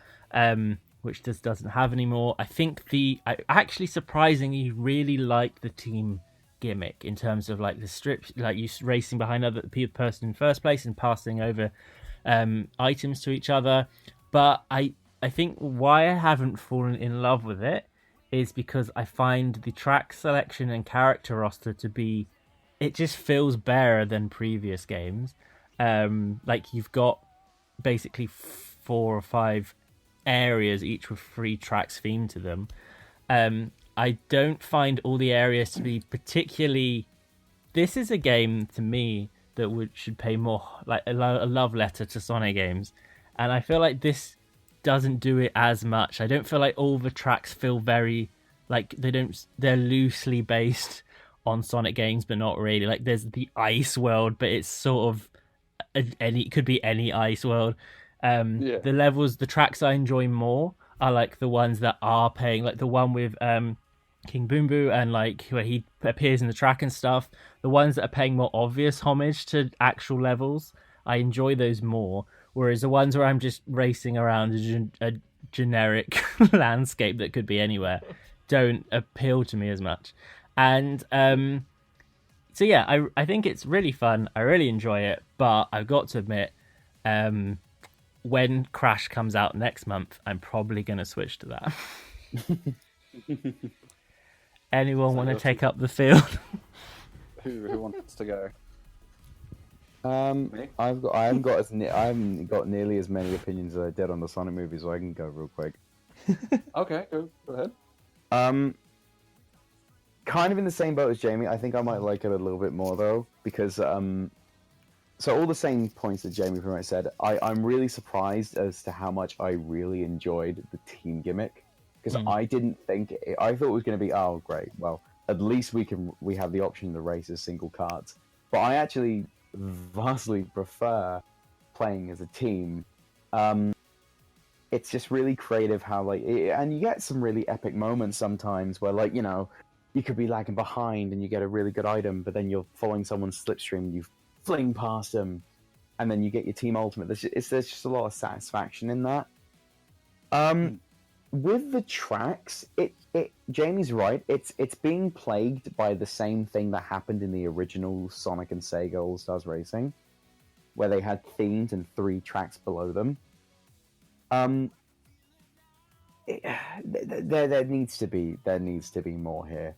which just doesn't have anymore. I think I actually surprisingly really like the team gimmick in terms of like the strip, like you racing behind other person in first place and passing over items to each other. But I think why I haven't fallen in love with it is because I find the track selection and character roster to be, it just feels better than previous games. Like you've got basically 4 or 5 areas, each with 3 tracks themed to them. I don't find all the areas to be particularly. This is a game to me that should pay more, like a love letter to Sonic games, and I feel like this doesn't do it as much. I don't feel like all the tracks feel very like they're loosely based on Sonic games, but not really. Like there's the ice world, but it's sort of it could be any ice world. The levels, the tracks I enjoy more are like the ones that are paying, like the one with King Boom Boo and like where he appears in the track and stuff. The ones that are paying more obvious homage to actual levels, I enjoy those more. Whereas the ones where I'm just racing around a generic landscape that could be anywhere don't appeal to me as much. And so yeah, I think it's really fun. I really enjoy it, but I've got to admit, when Crash comes out next month, I'm probably going to switch to that. Anyone want to take up the field? Who wants to go? Me? I haven't got nearly as many opinions as I did on the Sonic movie, so I can go real quick. Okay, go ahead. Kind of in the same boat as Jamie. I think I might like it a little bit more though, because so all the same points that Jamie pretty much said. I'm really surprised as to how much I really enjoyed the team gimmick, because I didn't think I thought it was going to be, oh great, well at least we have the option to race as single cards. But I actually vastly prefer playing as a team. It's just really creative how and you get some really epic moments sometimes where you could be lagging behind and you get a really good item, but then you're following someone's slipstream and you fling past them, and then you get your team ultimate. There's just a lot of satisfaction in that. With the tracks, Jamie's right. It's being plagued by the same thing that happened in the original Sonic and Sega All Stars Racing, where they had themes and 3 tracks below them. There needs to be more here.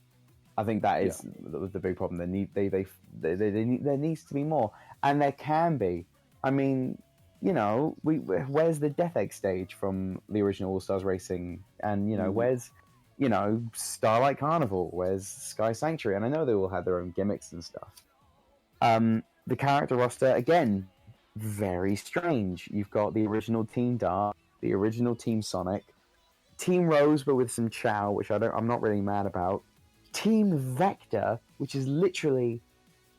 I think that is the big problem. There needs to be more, and there can be. I mean, where's the Death Egg stage from the original All Stars Racing, and where's Starlight Carnival, where's Sky Sanctuary, and I know they all had their own gimmicks and stuff. The character roster again, very strange. You've got the original Team Dark, the original Team Sonic, Team Rose, but with some Chow, which I'm not really mad about. Team Vector, which is literally,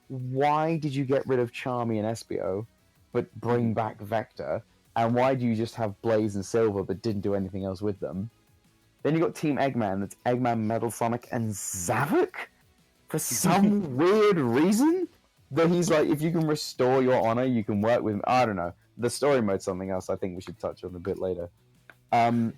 why did you get rid of Charmy and Espio, but bring back Vector? And why do you just have Blaze and Silver, but didn't do anything else with them? Then you got Team Eggman, that's Eggman, Metal Sonic, and Zavok? For some weird reason? That he's like, if you can restore your honor, you can work with him. I don't know. The story mode's something else I think we should touch on a bit later. But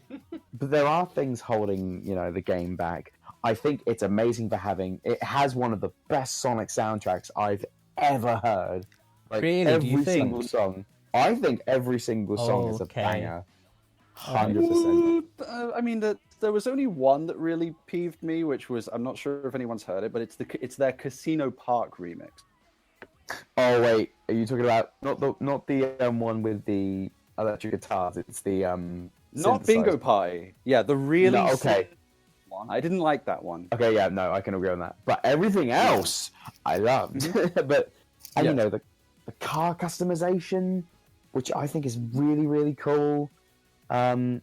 there are things holding, the game back. I think it's amazing for it has one of the best Sonic soundtracks I've ever heard. Like, really? Every Do you think? single song. I think every single song is a banger. 100%. I mean, there was only one that really peeved me, which was, I'm not sure if anyone's heard it, but it's their Casino Park remix. Oh wait, are you talking about not the one with the electric guitars? It's the not Bingo Pie. Yeah, the really no, okay. one. I didn't like that one. Okay, yeah, no, I can agree on that. But everything else, I loved. But and Yeah. you know the car customization, which I think is really really cool. I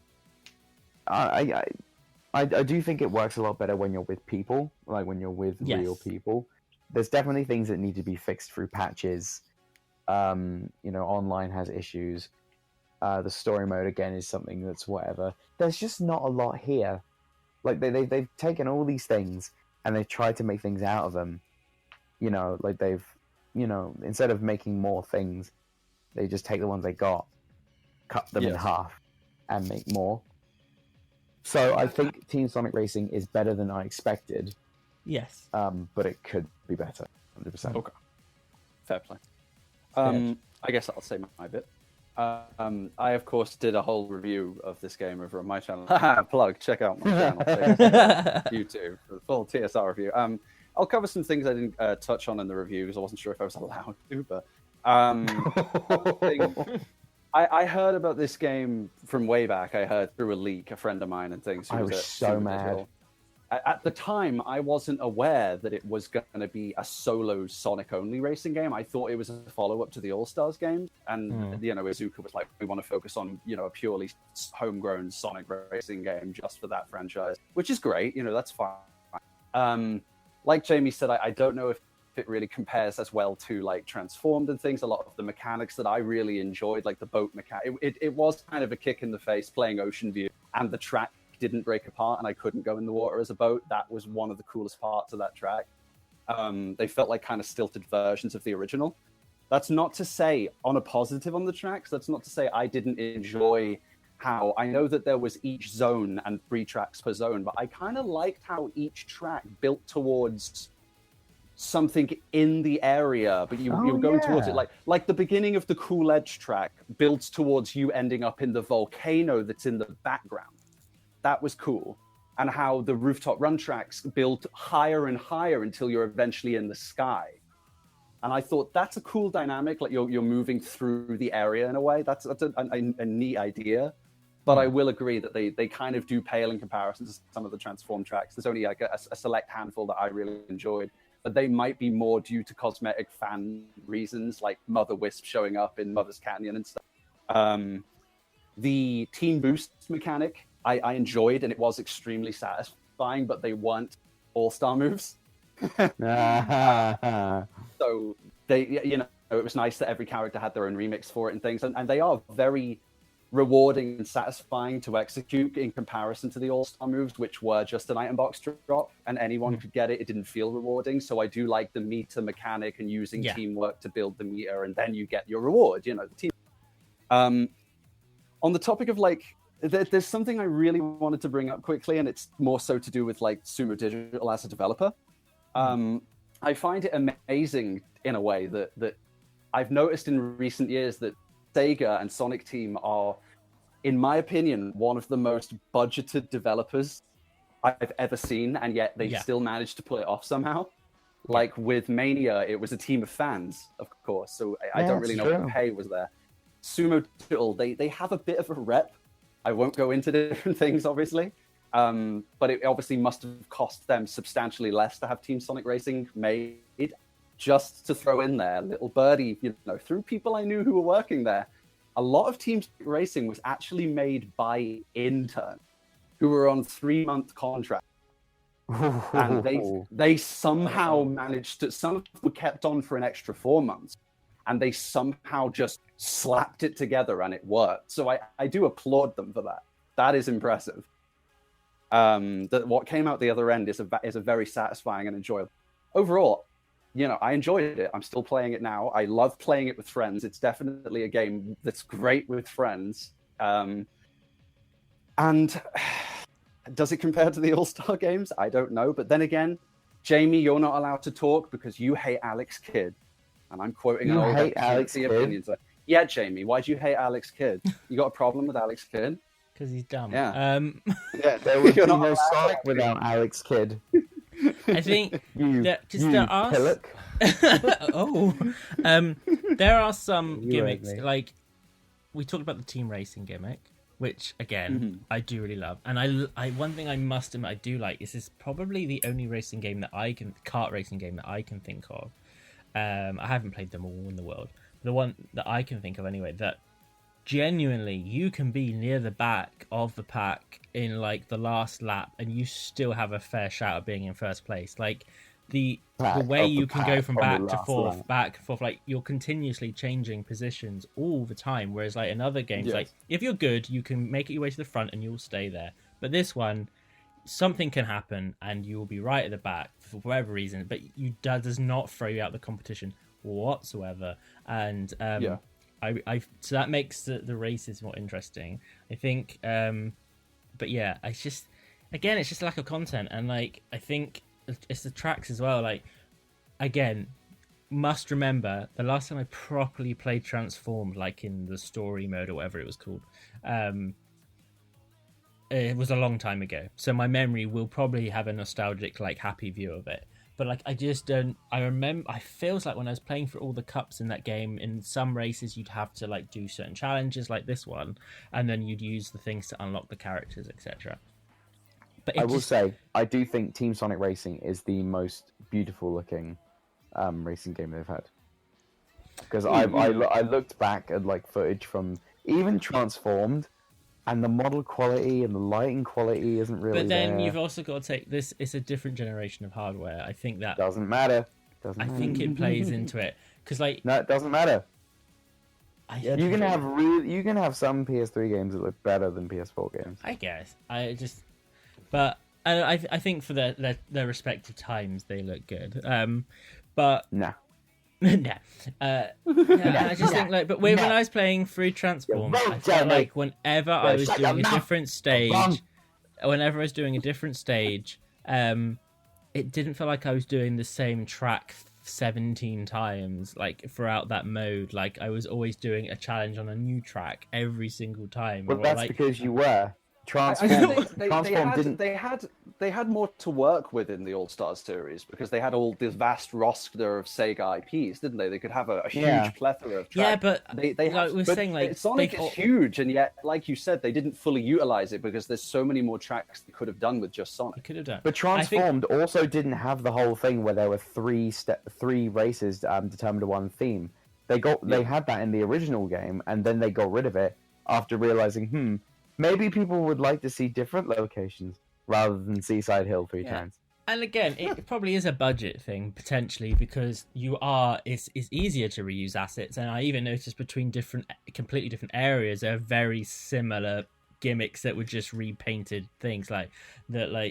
do think it works a lot better when you're with people, like when you're with real people. There's definitely things that need to be fixed through patches. Online has issues. The story mode again is something that's whatever. There's just not a lot here. Like they've taken all these things and they've tried to make things out of them. Like they've instead of making more things, they just take the ones they got, cut them in half, and make more. So I think Team Sonic Racing is better than I expected. Yes. But it could be better, 100%. Okay. Fair play. I guess I'll say my bit. I, of course, did a whole review of this game over on my channel. Plug, check out my channel. YouTube for the full TSR review. I'll cover some things I didn't touch on in the review because I wasn't sure if I was allowed to, but I heard about this game from way back. I heard through a leak, a friend of mine and things. I was so mad. At the time, I wasn't aware that it was going to be a solo Sonic-only racing game. I thought it was a follow-up to the All-Stars game. And, Izuka was like, we want to focus on, a purely homegrown Sonic racing game just for that franchise, which is great. That's fine. Like Jamie said, I don't know if it really compares as well to, like, Transformed and things. A lot of the mechanics that I really enjoyed, like the boat mechanic, it was kind of a kick in the face playing Ocean View, and the track didn't break apart and I couldn't go in the water as a boat. That was one of the coolest parts of that track. They felt like kind of stilted versions of the original. That's not to say, on a positive on the tracks, that's not to say I didn't enjoy how, I know that there was each zone and 3 tracks per zone, but I kind of liked how each track built towards something in the area, but you're going towards it. Like the beginning of the Cool Edge track builds towards you ending up in the volcano that's in the background. That was cool. And how the Rooftop Run tracks build higher and higher until you're eventually in the sky. And I thought that's a cool dynamic. Like you're moving through the area in a way. That's a neat idea. But I will agree that they kind of do pale in comparison to some of the Transform tracks. There's only like a select handful that I really enjoyed. But they might be more due to cosmetic fan reasons, like Mother Wisp showing up in Mother's Canyon and stuff. The Team Boost mechanic, I enjoyed, and it was extremely satisfying, but they weren't all-star moves. So it was nice that every character had their own remix for it and things, and they are very rewarding and satisfying to execute in comparison to the all-star moves, which were just an item box drop, and anyone could get it. It didn't feel rewarding, so I do like the meter mechanic and using teamwork to build the meter, and then you get your reward, the team. On the topic of, like, there's something I really wanted to bring up quickly, and it's more so to do with like Sumo Digital as a developer. I find it amazing in a way that I've noticed in recent years that Sega and Sonic Team are, in my opinion, one of the most budgeted developers I've ever seen, and yet they still managed to pull it off somehow. Like with Mania, it was a team of fans, of course, so I don't really know what pay was there. Sumo Digital, they have a bit of a rep. I won't go into different things, obviously, but it obviously must have cost them substantially less to have Team Sonic Racing made. Just to throw in there, little birdie, through people I knew who were working there, a lot of Team Sonic Racing was actually made by interns who were on 3-month contracts. And they somehow managed to, some of them were kept on for an extra 4 months. And they somehow just slapped it together and it worked. So I do applaud them for that. That is impressive. That what came out the other end is a very satisfying and enjoyable. Overall, I enjoyed it. I'm still playing it now. I love playing it with friends. It's definitely a game that's great with friends. And does it compare to the All-Star games? I don't know. But then again, Jamie, you're not allowed to talk because you hate Alex Kidd. And I'm quoting an old Alex Kidd. Yeah, Jamie, why do you hate Alex Kidd? You got a problem with Alex Kidd? Because he's dumb. Yeah. There would be no Sonic without Alex Kidd. I think there are there are some gimmicks. Like we talked about the team racing gimmick, which again I do really love. And I one thing I must admit I do like is this is probably the only kart racing game that I can think of. I haven't played them all in the world. The one that I can think of anyway, that genuinely you can be near the back of the pack in like the last lap and you still have a fair shout of being in first place. Like the way you can go from back to forth, like you're continuously changing positions all the time. Whereas like in other games, like if you're good, you can make it your way to the front and you'll stay there. But this one, something can happen and you will be right at the back for whatever reason, but that does not throw you out of the competition whatsoever. And so that makes the races more interesting, I think. But yeah, it's just lack of content, and like I think it's the tracks as well. Like again, must remember the last time I properly played Transformed, like in the story mode or whatever it was called, it was a long time ago, so my memory will probably have a nostalgic, like, happy view of it. But like I just don't. I feels like when I was playing for all the cups in that game, in some races you'd have to like do certain challenges like this one, and then you'd use the things to unlock the characters, etc. But I will say, I do think Team Sonic Racing is the most beautiful looking racing game they've had. Because I looked back at like footage from even Transformed, and the model quality and the lighting quality isn't really. But then there. you've also got to take this. It's a different generation of hardware. I think that doesn't matter. I think it plays into it because like no, it doesn't matter. You can have some PS3 games that look better than PS4 games. I guess but I think for their respective times they look good. But nah. Nah. I just think like, but when I was playing through Transform, I felt like whenever I was doing a different stage, it didn't feel like I was doing the same track 17 times, like throughout that mode. Like I was always doing a challenge on a new track every single time. Well, that's like, because you were. They had more to work with in the All Stars series because they had all this vast roster of Sega IPs, didn't they? They could have a huge plethora of tracks. Yeah, but Sonic is huge, and yet, like you said, they didn't fully utilize it because there's so many more tracks they could have done with just Sonic. You could have done. But Transformed also didn't have the whole thing where there were three races determined to one theme. They had that in the original game, and then they got rid of it after realizing, maybe people would like to see different locations rather than Seaside Hill 3 times. And again, it probably is a budget thing, potentially, because it's easier to reuse assets. And I even noticed between completely different areas, there are very similar gimmicks that were just repainted things, like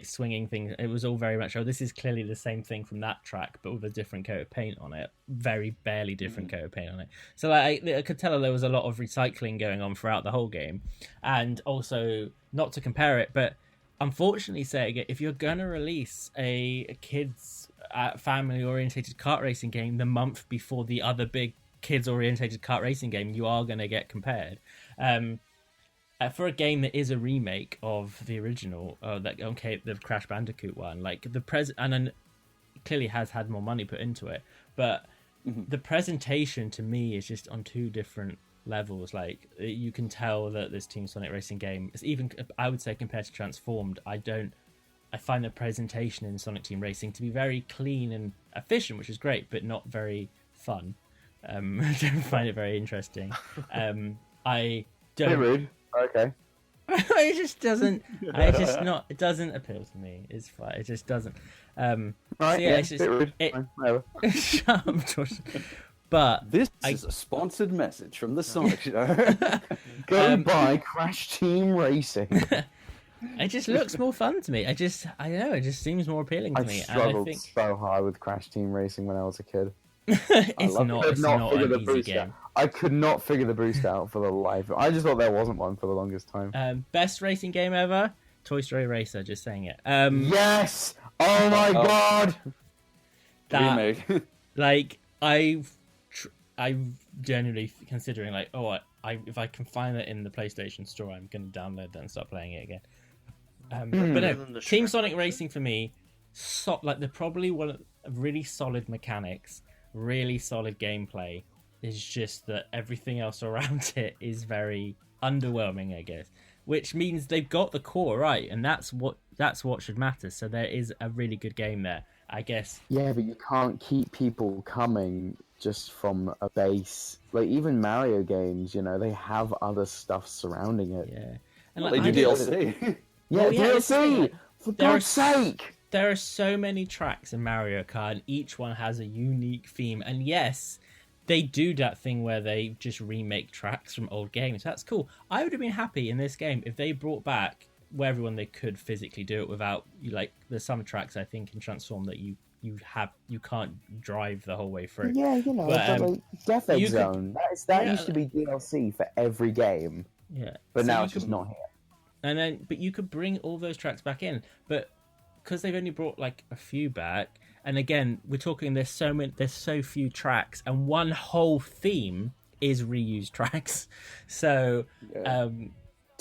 swinging things. It was all very much, this is clearly the same thing from that track, but with a different coat of paint on it. Very barely different coat of paint on it. So like I could tell there was a lot of recycling going on throughout the whole game. And also, not to compare it, but unfortunately, Sega, if you're gonna release a kids family orientated kart racing game the month before the other big kids orientated kart racing game, you are gonna get compared. For a game that is a remake of the original, the Crash Bandicoot one, like and then clearly has had more money put into it, but the presentation to me is just on two different levels. Like you can tell that this Team Sonic Racing game is, even I would say compared to Transformed, I find the presentation in Sonic Team Racing to be very clean and efficient, which is great, but not very fun. I don't find it very interesting. I don't. Bit rude. Okay. It just doesn't. It doesn't appeal to me. It's fine. It just doesn't. Right. So yeah, it's just. Bit rude. Whatever. Shut up, Josh. But this is a sponsored message from the Sonic Show. Go buy Crash Team Racing. It just looks more fun to me. I don't know. It just seems more appealing to me. I struggled so hard with Crash Team Racing when I was a kid. It's not an easy game. I could not figure the boost out for the life. I just thought there wasn't one for the longest time. Best racing game ever? Toy Story Racer, just saying it. Yes! Oh my god! Remake. Like, I'm genuinely considering, like, if I can find it in the PlayStation Store, I'm going to download that and start playing it again. But no, Team Sonic Racing for me, they're probably one of really solid mechanics, really solid gameplay. It's just that everything else around it is very underwhelming, I guess. which means they've got the core right, and that's what should matter. So there is a really good game there, I guess. Yeah, but you can't keep people coming just from a base. Like even Mario games, you know, they have other stuff surrounding it. Yeah, and Well, they do DLC. Yeah, Well, yeah, DLC. For God's sake. There are so many tracks in Mario Kart, and each one has a unique theme. And yes, they do that thing where they just remake tracks from old games. That's cool. I would have been happy in this game if they brought back where everyone they could physically do it without like there's some tracks I think in Transform that you can't drive the whole way through. Yeah, you know, like Death Egg Zone. That used to be DLC for every game. Yeah, but now it's just not here. And but you could bring all those tracks back in, but because they've only brought like a few back, and again we're talking there's so few tracks, and one whole theme is reused tracks. So Two. I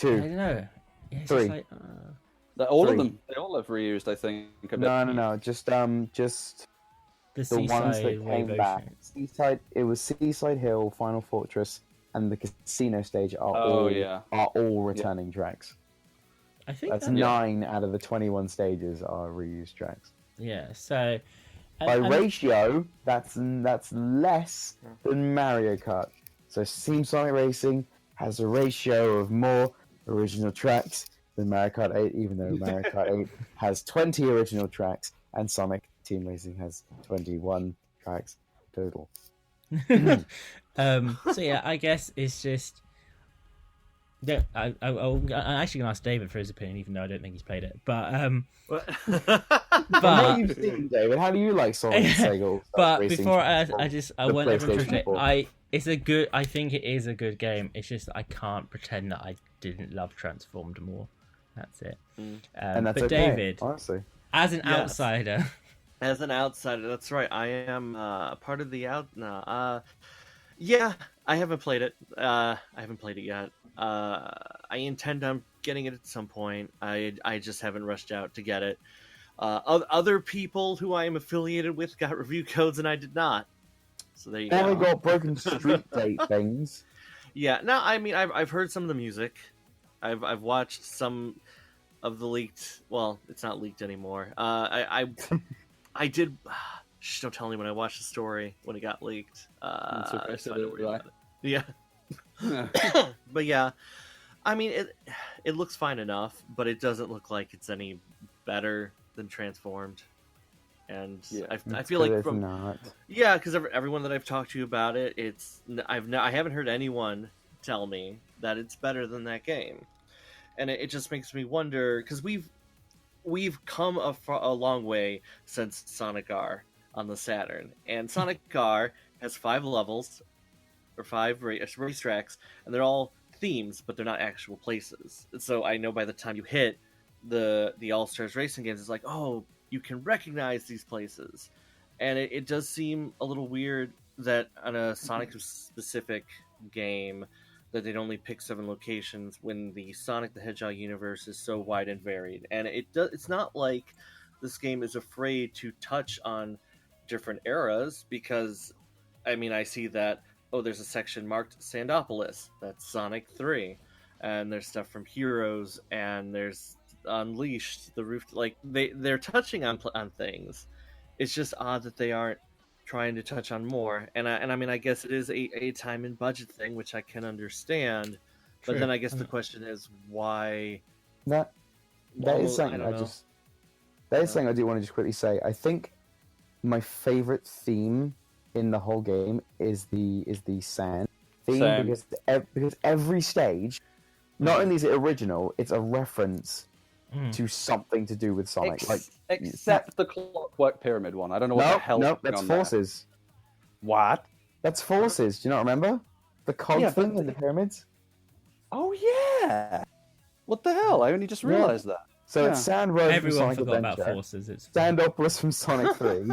don't know. Yeah, it's Three. just like, All Three. of them, they all have reused, I think. No, just the ones that Seaside came Wave back. Ocean. It was Seaside Hill, Final Fortress, and the casino stage are all returning tracks. I think That's 9 out of the 21 stages are reused tracks. Yeah, so By ratio, that's less than Mario Kart. So Team Sonic Racing has a ratio of more original tracks than Mario Kart 8, even though Mario Kart 8 has 20 original tracks, and Sonic Team Racing has 21 tracks total. so yeah, I guess it's just. Yeah, I'm actually gonna ask David for his opinion, even though I don't think he's played it. But What you've seen, David? How do you like Sonic and Sega? But before I want everyone to say, 4. I think it is a good game. It's just I can't pretend that I didn't love Transformed more. That's it. And that's but okay, David, honestly, as an outsider, as an outsider, that's right. I am part of the out. Yeah, I haven't played it. I haven't played it yet. I intend on getting it at some point. I just haven't rushed out to get it. Other people who I am affiliated with got review codes, and I did not. So there you go. Now we got broken street date things. Yeah, no, I mean I've heard some of the music. I've watched some of the leaked. Well, it's not leaked anymore. I did. Shh, don't tell anyone I watched the story when it got leaked. So I don't worry about it. Yeah. But yeah, I mean it looks fine enough, but it doesn't look like it's any better than Transformed. And I feel like because everyone that I've talked to about it, I haven't heard anyone tell me that it's better than that game, and it just makes me wonder because we've come a long way since Sonic R on the Saturn, and Sonic R has 5 levels or 5 racetracks, and they're all themes, but they're not actual places. So I know by the time you hit the All Stars racing games, it's like, oh, you can recognize these places, and it does seem a little weird that on a Sonic specific game that they'd only pick 7 locations when the Sonic the Hedgehog universe is so wide and varied, and it's not like this game is afraid to touch on different eras, because I mean I see that there's a section marked Sandopolis, that's Sonic 3, and there's stuff from Heroes, and there's Unleashed, the roof, like they're touching on things. It's just odd that they aren't trying to touch on more, and I mean I guess it is a time and budget thing, which I can understand. But then I guess the question is why. That is something I do want to just quickly say. I think my favorite theme in the whole game is the sand theme. Because every stage, not only is it original, it's a reference to something to do with Sonic. Except the Clockwork Pyramid one. I don't know what the hell. No, that's Forces. What? That's Forces. Do you not remember the cog thing in the pyramids? Oh yeah. What the hell? I only just realized that. So it's Sand Road Everyone from Sonic forgot Adventure, about Forces. It's Sandopolis from Sonic 3,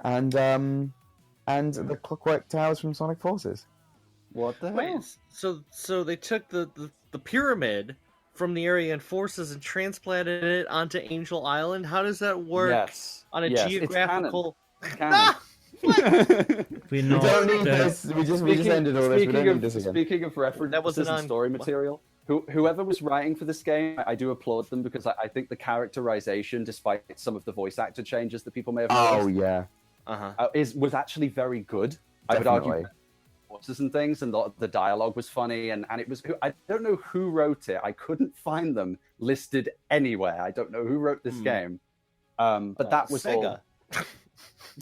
and the Clockwork Towers from Sonic Forces. What the hell? Wait, so they took the pyramid from the area in Forces and transplanted it onto Angel Island? How does that work on a geographical... It's canon. We don't need this. We just ended all this. We don't need this again. Speaking of references and story material, Whoever was writing for this game, I do applaud them because I think the characterization, despite some of the voice actor changes that people may have noticed, Oh yeah, was actually very good. definitely. I would argue voices and things, and the dialogue was funny, and it was. I don't know who wrote it. I couldn't find them listed anywhere. I don't know who wrote this game, but that was Sega. all.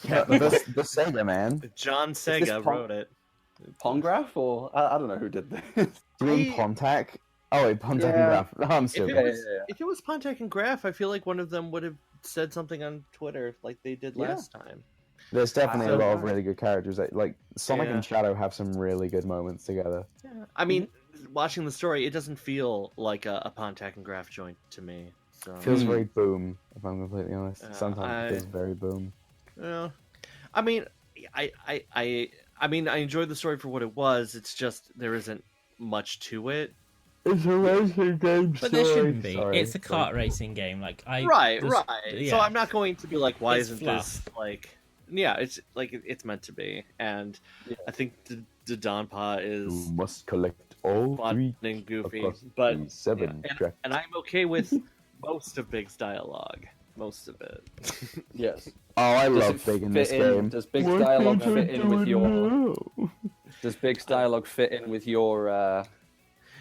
Yeah, the Sega man. John Sega wrote it. Pongraph, or I don't know who did this. Do you mean Pontac? Oh wait, Pontac and Yeah. Graph. I'm If stupid. it was Pontac and Graph, I feel like one of them would have said something on Twitter like they did last time. There's definitely a So lot of nice. really good characters. Like Sonic and Shadow have some really good moments together. Yeah. I mean, watching the story, it doesn't feel like a Pontac and Graph joint to me. So, Feels very boom, if I'm completely honest. Sometimes it I- feels very boom. yeah. I mean, I mean, I enjoyed the story for what it was. It's just there isn't much to it. It's a racing game. But there shouldn't be. Sorry. It's a kart racing game. Like Right. So yeah. I'm not going to be like, why It's isn't fluff. this like? Yeah, it's like it's meant to be, and I think the Donpa You is must collect all fun 3 and goofy, across but the 7 yeah, tracks. and I'm okay with most of Big's dialogue. Most of it. Yes. Oh, I Does love it Big in fit this in- game. Does Big's Why dialogue can't I fit in do with it your? now? Does Big's dialogue fit in with your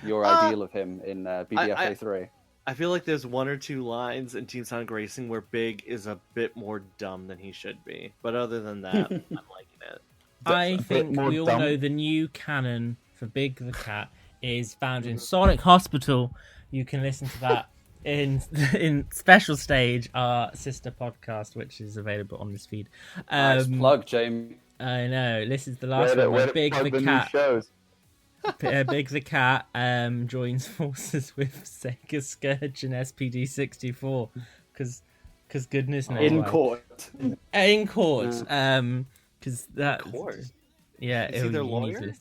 ideal of him in BDFA 3? I feel like there's one or two lines in Team Sonic Racing where Big is a bit more dumb than he should be, but other than that, I'm liking it. I bit think more we all dumb. know the new canon for Big the Cat is found in Sonic Hospital. You can listen to that in Special Stage, our sister podcast, which is available on this feed. Nice plug, Jamie. I know. This is the last Way one where to Big plug the the new Cat shows. Big the Cat joins forces with Sega Scourge and SPD 64 because goodness knows In why. court. In court because that Court? yeah Is he their you need lawyer? to listen.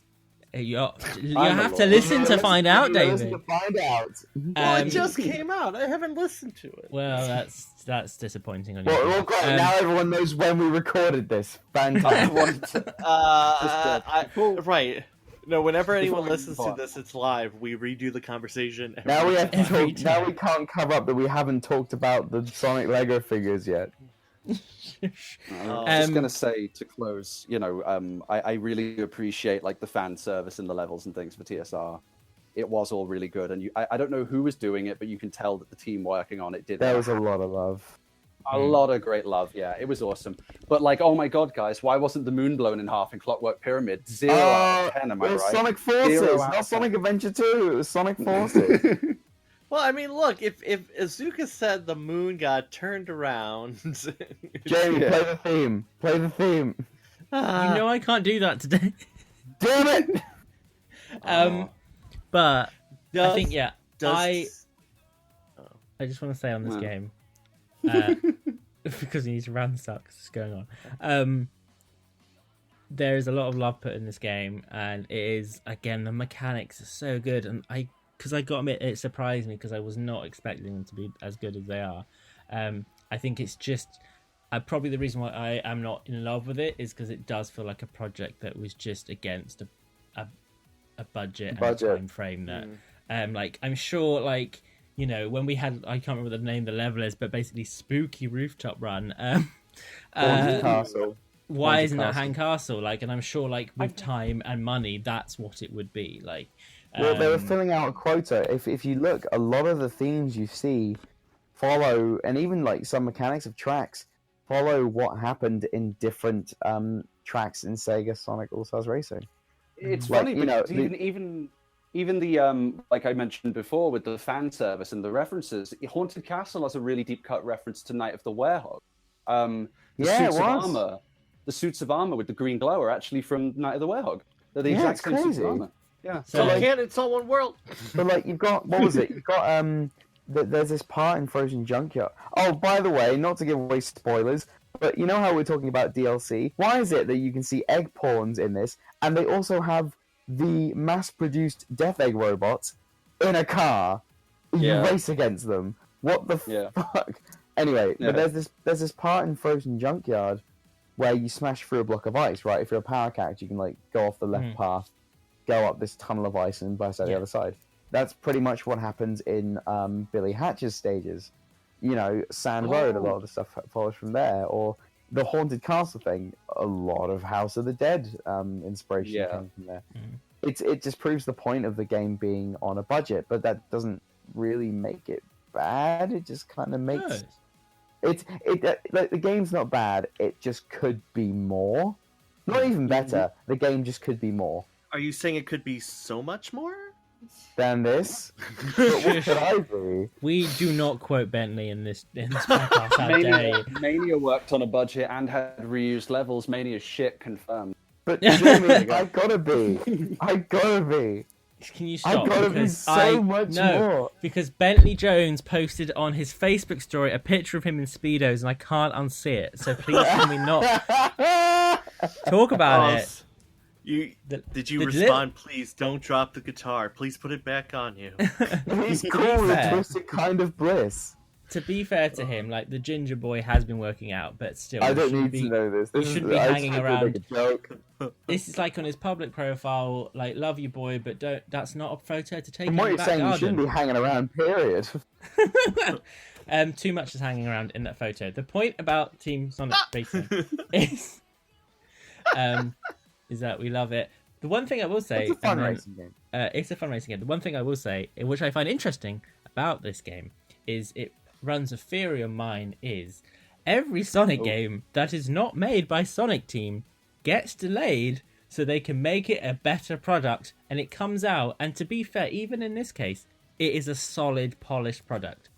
You I'm have a to lawyer. listen to find out, Listen David. to find out. Well, Um, it just came out. I haven't listened to it. Well, that's disappointing on your Well, part. great. Now everyone knows when we recorded this. Fantastic. Right. No, whenever anyone Before we listens to move on. this, it's live. We redo the conversation. every Now we have to Every talk. Now time. we can't cover up that we haven't talked about the Sonic Lego figures yet. I'm just gonna say to close, I really appreciate like the fan service and the levels and things for TSR. It was all really good, and I don't know who was doing it, but you can tell that the team working on it did There was a lot of love. a lot of great love. Yeah, it was awesome. But like, oh my god, guys, why wasn't the moon blown in half in Clockwork Pyramid? 0 out of 10, am it I was right? Sonic Forces, 0 out not of Sonic Adventure 2. It was Sonic Forces. Well, I mean, look, if Azuka said the moon got turned around, Jamie, Yeah. play the theme. Play the theme. You know I can't do that today. Damn it! But does, I think I does, just want to say on this No. game because you need to ransack what's going on. There is a lot of love put in this game, and it is again the mechanics are so good, and I got to admit it surprised me because I was not expecting them to be as good as they are. I think it's just probably the reason why I am not in love with it is because it does feel like a project that was just against a budget and a time frame that like I'm sure like when we had I can't remember the name of the level is, but basically Spooky Rooftop Run Haunted Castle. why Haunted isn't that Castle. Hang Castle? Like, and I'm sure like with time and money that's what it would be like. Well, they were filling out a quota. If you look, a lot of the themes you see follow, and even like some mechanics of tracks follow what happened in different tracks in Sega Sonic All-Stars Racing. It's Like, funny, you know, because even the like I mentioned before with the fan service and the references, Haunted Castle has a really deep cut reference to Night of the Werehog. The Yeah, it suits of was. armor, the suits of armor with the green glow are actually from Night of the Werehog. They're the Yeah, exact it's same suits crazy. of armor. Yeah. So, you can't. It's all one world. But like you've got, what was it? You've got there's this part in Frozen Junkyard. Oh, by the way, not to give away spoilers, but you know how we're talking about DLC? Why is it that you can see egg pawns in this, and they also have the mass-produced Death Egg robots in a car? You Yeah. race against them. What the Yeah. fuck? Anyway, Yeah. but there's this part in Frozen Junkyard where you smash through a block of ice, right? If you're a power character, you can like go off the left path, go up this tunnel of ice, and burst out the Yeah. other side. that's pretty much what happens in Billy Hatcher's stages. You know, Sand Road, a lot of the stuff follows from there, or the Haunted Castle thing. A lot of House of the Dead inspiration came from there. It just proves the point of the game being on a budget, but that doesn't really make it bad. It just kind of makes like the game's not bad. It just could be more. Not even better. The game just could be more. Are you saying it could be so much more than this? But what could I be? We do not quote Bentley in this podcast. How dare you? Mania worked on a budget and had reused levels. Mania shit confirmed. But Jamie, I gotta be. I gotta be. Can you stop? I gotta be so much more. Because Bentley Jones posted on his Facebook story a picture of him in Speedos, and I can't unsee it. So please can we not talk about it? Did you respond? Please don't drop the guitar. Please put it back on you. He's cool with twisted kind of bliss. To be fair to him, like the ginger boy has been working out, but still, I don't need to know this. He shouldn't be hanging around. This is like on his public profile, like "Love you, boy," but don't. That's not a photo to take. And what you're saying, you shouldn't be hanging around. Period. Too much is hanging around in that photo. The point about Team Sonic Racing is that we love it. The one thing I will say, it's a fun racing game. It's a fun racing game. The one thing I will say, which I find interesting about this game, is it runs a theory of mine is every Sonic game that is not made by Sonic Team gets delayed so they can make it a better product, and it comes out, and to be fair, even in this case, it is a solid, polished product.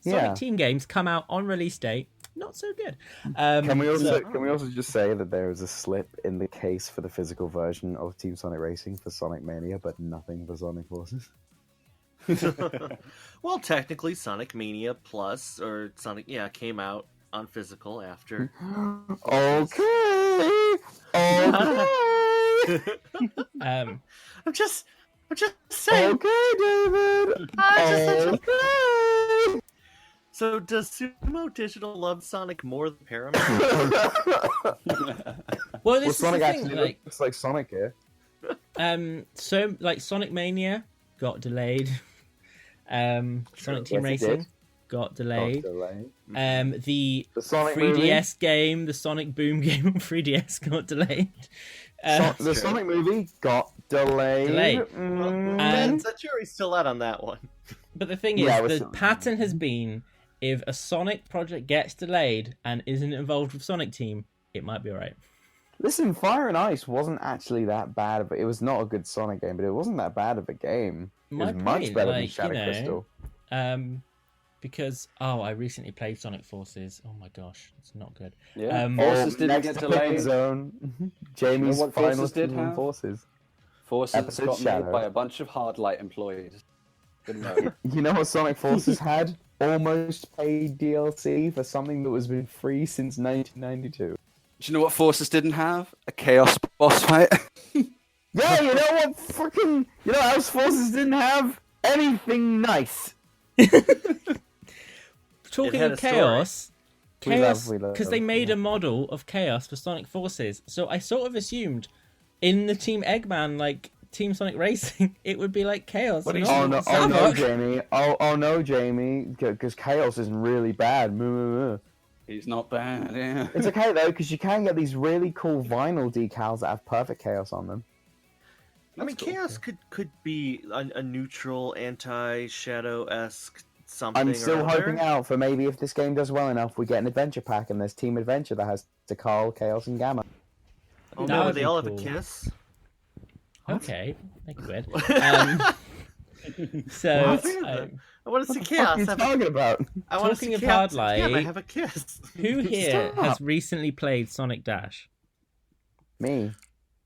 Sonic Team games come out on release date, not so good. Can we also just say that there is a slip in the case for the physical version of Team Sonic Racing for Sonic Mania, but nothing for Sonic Forces? Well, technically, Sonic Mania Plus or Sonic, came out on physical after. Okay. I'm just saying. Okay, David. Okay. So, does Sumo Digital love Sonic more than Paramount? Well, this Sonic is the thing, actually looks like Sonic here. So like Sonic Mania got delayed. Sonic Team Racing got delayed. The Sonic 3DS game, the Sonic Boom game on 3DS got delayed. The Sonic movie got delayed. And the jury's still out on that one. But the thing is, the pattern has been, if a Sonic project gets delayed and isn't involved with Sonic Team, it might be alright. Listen, Fire and Ice wasn't actually that bad, but it was not a good Sonic game, but it wasn't that bad of a game. It was much better than Shadow Crystal. Because I recently played Sonic Forces. Oh my gosh, it's not good. Yeah, Forces didn't get delayed. Zone. Jamie's final did have Forces. Forces got made by a bunch of Hardlight employees. Good note. You know what Sonic Forces had? Almost paid DLC for something that was been free since 1992. Do you know what Forces didn't have? A Chaos boss fight. Yeah, you know what? You know what else Forces didn't have? Anything nice. Talking of Chaos, because they made a model of Chaos for Sonic Forces, so I sort of assumed in the Team Eggman, like Team Sonic Racing, it would be like Chaos. Oh no, Jamie! Oh no, Jamie! Because Chaos isn't really bad. He's not bad. Yeah. It's okay though, because you can get these really cool vinyl decals that have perfect Chaos on them. I mean, Chaos could be a neutral, anti-Shadow-esque something. I'm still hoping out for maybe if this game does well enough, we get an adventure pack and there's Team Adventure that has Tikal, Chaos, and Gamma. Oh no, they all have a kiss? Okay, make it weird. So, I want to see Chaos. What are you talking about? I want to see Chaos. I have a kiss. Who here has recently played Sonic Dash? Me.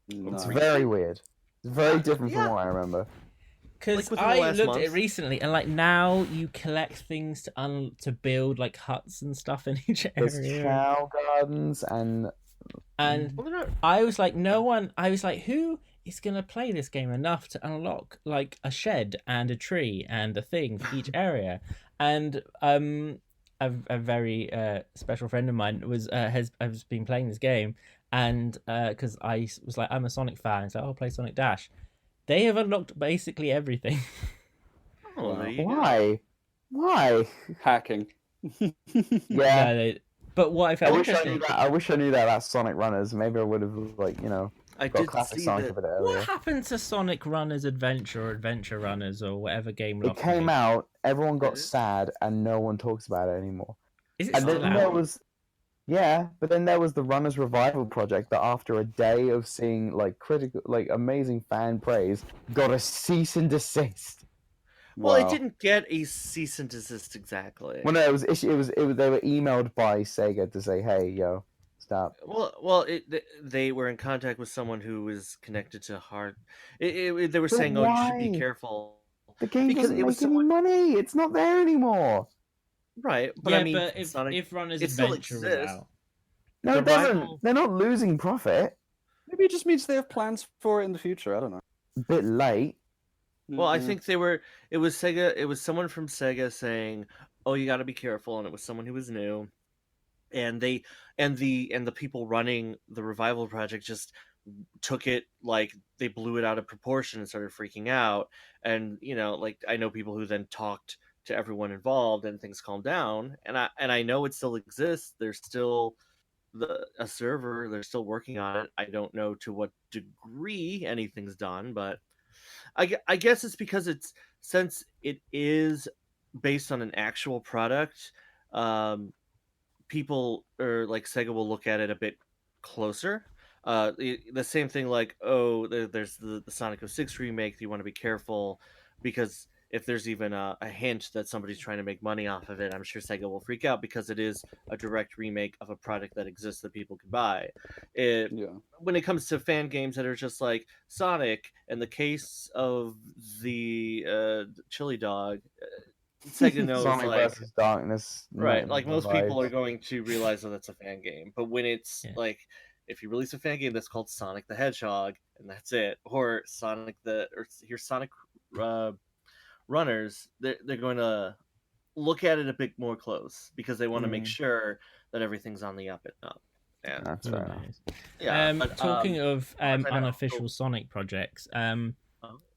No. It's very weird. It's very different from what I remember. Because I looked at it recently, and like now you collect things to build like huts and stuff in each area. There's cow gardens and I was like, who is gonna play this game enough to unlock like a shed and a tree and a thing for each area? And a very special friend of mine has been playing this game, and because I was like, I'm a Sonic fan, so I'll play Sonic Dash. They have unlocked basically everything. Oh, there you go. Why? Hacking. Yeah. No, but what I I found wish I interesting. knew that. I wish I knew that Sonic Runners. Maybe I would have I got did classic see Sonic that. a bit earlier. What happened to Sonic Runners Adventure or Adventure Runners or whatever game? It came out, everyone got Did it? sad, and no one talks about it anymore. Is it And still then there out? was, yeah, but then there was the Runners Revival project that, after a day of seeing amazing fan praise, got a cease and desist. Well, it Wow. didn't get a cease and desist exactly. Well, no, it was they were emailed by Sega to say, hey, yo, stop. They were in contact with someone who was connected to hard. They were But saying, "Oh, you should be why? careful." The game Because doesn't it was make any money. It's not there anymore. Right, but Yeah, I mean, but Sonic. if Runners it still Adventure was exists. out, No, The it doesn't. rival- They're not losing profit. Maybe it just means they have plans for it in the future. I don't know. A bit late. Well, I Yeah. think they were. It was Sega. It was someone from Sega saying, "Oh, you got to be careful," and it was someone who was new. And the people running the revival project just took it like they blew it out of proportion and started freaking out. And I know people who then talked to everyone involved, and things calmed down. And I know it still exists. There's still a server. They're still working on it. I don't know to what degree anything's done, but I guess it's because since it is based on an actual product, people or like Sega will look at it a bit closer. The same thing, like, oh, there's the Sonic 06 remake. You want to be careful because if there's even a hint that somebody's trying to make money off of it, I'm sure Sega will freak out because it is a direct remake of a product that exists that people can buy. Yeah. When it comes to fan games that are just like Sonic, in the case of the chili dog, Sega knows Sonic versus Darkness. right, not like most people are vibes. going to realize that that's a fan game. But when it's like, if you release a fan game that's called Sonic the Hedgehog and that's it, or here's Sonic Runners, they're going to look at it a bit more close because they want to make sure that everything's on the up and up. Yeah, That's who fair enough. knows? yeah. Talking of I know. unofficial Sonic projects, Oh.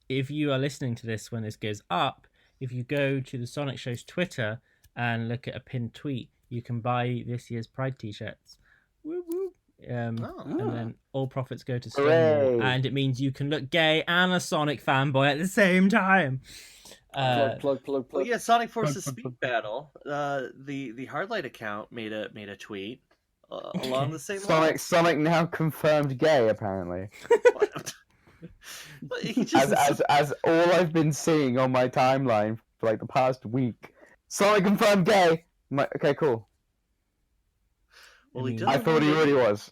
if you are listening to this when this goes up, if you go to the Sonic Show's Twitter and look at a pinned tweet, you can buy this year's Pride t-shirts. Woo woo. And then all profits go to Stonewall, Hooray. and it means you can look gay and a Sonic fanboy at the same time. Plug. Well, yeah, Sonic Forces Speed Battle. The Hardlight account made a tweet along the same lines. Sonic now confirmed gay, apparently. But he just As all I've been seeing on my timeline for like the past week. Sonic confirmed gay. I'm like, okay, cool. well, he I doesn't I thought he really- already was.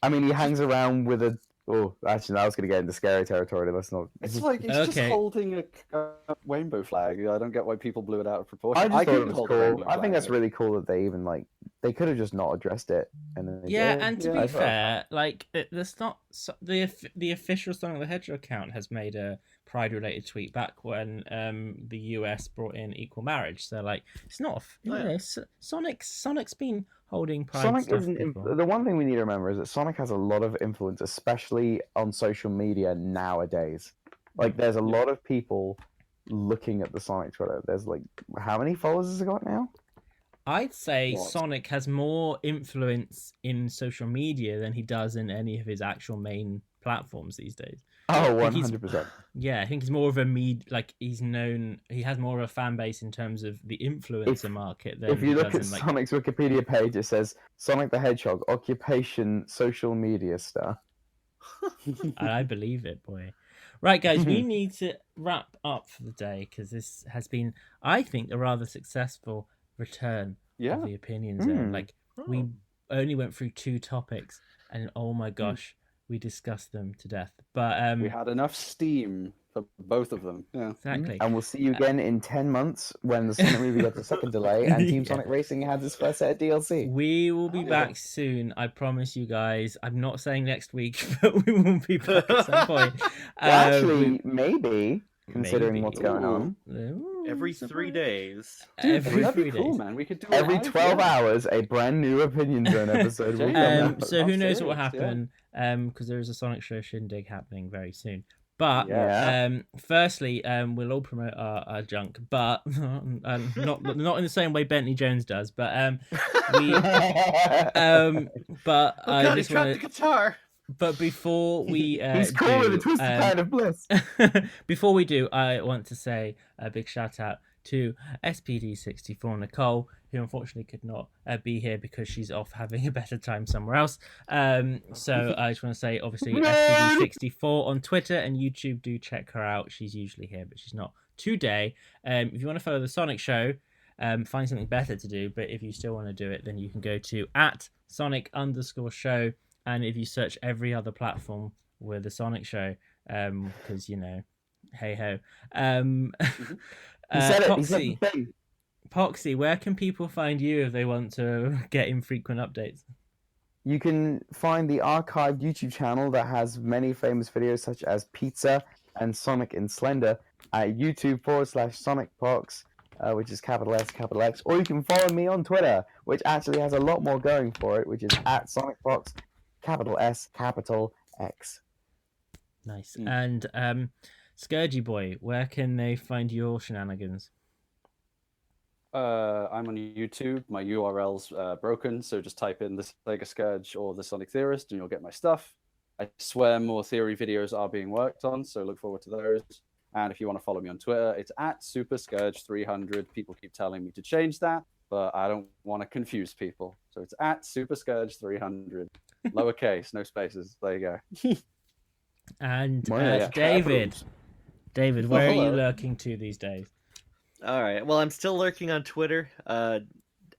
I mean, he hangs around with a. Oh, actually, I was going to get into scary territory. Let's not. It's like he's just Okay. holding a rainbow flag. I don't get why people blew it out of proportion. I just thought it couldn't was hold a cool. rainbow I think flag. that's really cool that they even they could have just not addressed it. And then they Yeah, did. and to I be thought- fair, like that's not the official Sonic the Hedgehog account has made a Pride-related tweet back when the US brought in equal marriage. So like, it's not Sonic's been holding Pride Sonic stuff isn't. before. The one thing we need to remember is that Sonic has a lot of influence, especially on social media nowadays. Like, there's a lot of people looking at the Sonic Twitter. There's like, how many followers has it got now? I'd say What? Sonic has more influence in social media than he does in any of his actual main platforms these days. Oh, think he's- 100%. Yeah, I think he's more of a he's known. He has more of a fan base in terms of the influencer market than If you he look does at in, Sonic's Wikipedia page, it says Sonic the Hedgehog, occupation, social media star. And I believe it, boy. Right, guys, we need to wrap up for the day because this has been, I think, a rather successful return Yeah. of the opinion zone. Mm. Like, we only went through 2 topics, and oh my gosh, we discussed them to death. But We had enough steam for both of them. Yeah. exactly. And we'll see you again in 10 months when the Sonic movie gets a second delay and Team Yeah. Sonic Racing has its first set of DLC. We will be Oh. back soon. I promise you guys. I'm not saying next week, but we will be back at some point. Well, actually, maybe, considering maybe. what's going on. Ooh, every surprise. 3 days. Every That'd 3 be days. cool, man. We could do it Every live, 12 yeah. hours, a brand new Opinion Zone episode will come Yeah. out. So who I'm knows what will serious, yeah. happen? Because there is a Sonic Show shindig happening very soon. But Yeah. firstly, we'll all promote our junk, but not in the same way Bentley Jones does. But we, but Oh I God, he just dropped want the guitar. But before we He's calling it twisted kind of bliss. before we do, I want to say a big shout out to SPD64 Nicole, who unfortunately could not be here because she's off having a better time somewhere else. So I just want to say, obviously, SPD64 on Twitter and YouTube, do check her out. She's usually here, but she's not today. If you want to follow the Sonic Show, find something better to do. But if you still want to do it, then you can go to @Sonic_show. And if you search every other platform with the Sonic Show, because hey ho. He said it. He Poxxy, said the Poxxy, where can people find you if they want to get infrequent updates? You can find the archived YouTube channel that has many famous videos such as Pizza and Sonic in Slender at YouTube.com/SonicPox, which is capital S, capital X. Or you can follow me on Twitter, which actually has a lot more going for it, which is @SonicPox, capital S, capital X. Nice. And Scourgy Boy, where can they find your shenanigans? I'm on YouTube. My URL's broken, so just type in the Sega Scourge or the Sonic Theorist, and you'll get my stuff. I swear more theory videos are being worked on, so look forward to those. And if you want to follow me on Twitter, it's @SuperScourge300. People keep telling me to change that, but I don't want to confuse people, so it's @SuperScourge300. Lowercase, no spaces. There you go. And Yeah. David, where are you Hello. lurking to these days? All right. Well, I'm still lurking on Twitter.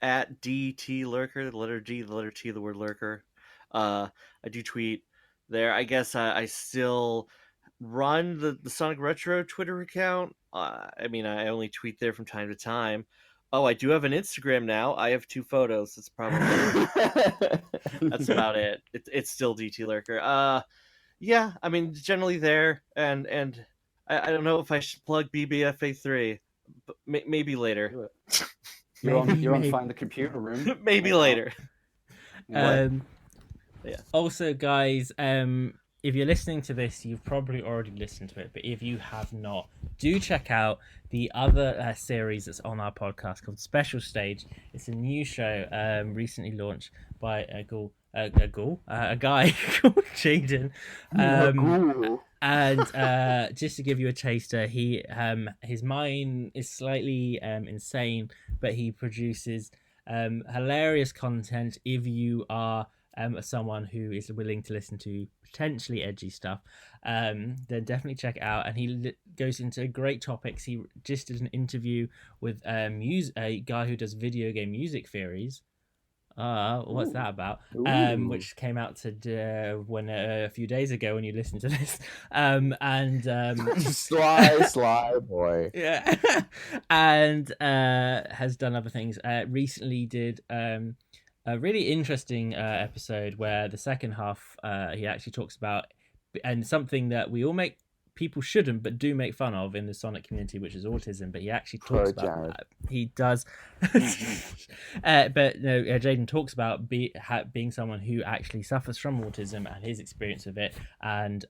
@DTLurker, the letter D, the letter T, the word lurker. I do tweet there. I guess I still run the Sonic Retro Twitter account. I mean, I only tweet there from time to time. Oh, I do have an Instagram now. I have 2 photos. That's probably that's about it. It's still DT Lurker. Yeah, I mean, generally there, and I don't know if I should plug BBFA3, but maybe later. You're on Maybe. Find the Computer Room. Maybe later. Yeah. Yeah. Also, guys, if you're listening to this, you've probably already listened to it, but if you have not, do check out the other series that's on our podcast called Special Stage. It's a new show recently launched by a guy called Jaden. And just to give you a taster, his mind is slightly insane, but he produces hilarious content if you are someone who is willing to listen to potentially edgy stuff. Then definitely check it out. And he goes into great topics. He just did an interview with a guy who does video game music theories. What's that about? Which came out to a few days ago when you listened to this. Sly boy. Yeah, and has done other things. Recently did a really interesting episode where the second half he actually talks about, and something that people shouldn't but do make fun of in the Sonic community, which is autism. But he actually talks about that. He does. But no, Jaden talks about being someone who actually suffers from autism and his experience of it, and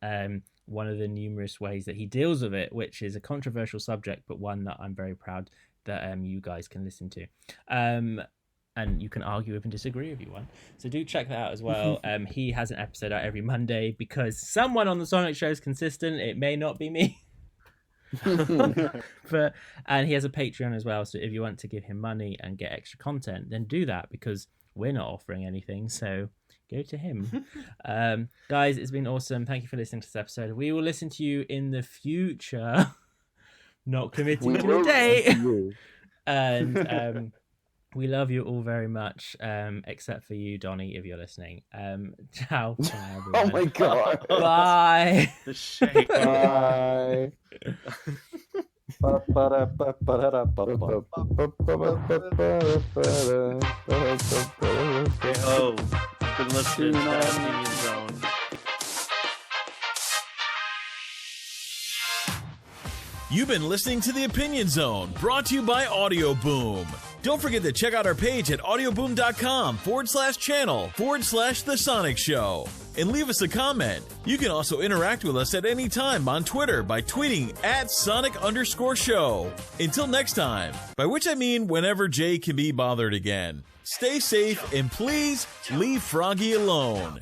one of the numerous ways that he deals with it, which is a controversial subject, but one that I'm very proud that you guys can listen to. And you can argue with and disagree if you want. So do check that out as well. He has an episode out every Monday because someone on the Sonic Show is consistent. It may not be me. And he has a Patreon as well. So if you want to give him money and get extra content, then do that because we're not offering anything. So go to him. Guys, it's been awesome. Thank you for listening to this episode. We will listen to you in the future. Not committing to a date. And we love you all very much, except for you, Donnie, if you're listening. Ciao. Oh my god. Bye. The shake. Bye. Oh, been listening to that Opinion Zone. You've been listening to The Opinion Zone, brought to you by Audio Boom. Don't forget to check out our page at audioboom.com/channel/The Sonic Show and leave us a comment. You can also interact with us at any time on Twitter by tweeting at Sonic_show. Until next time, by which I mean whenever Jay can be bothered again. Stay safe and please leave Froggy alone.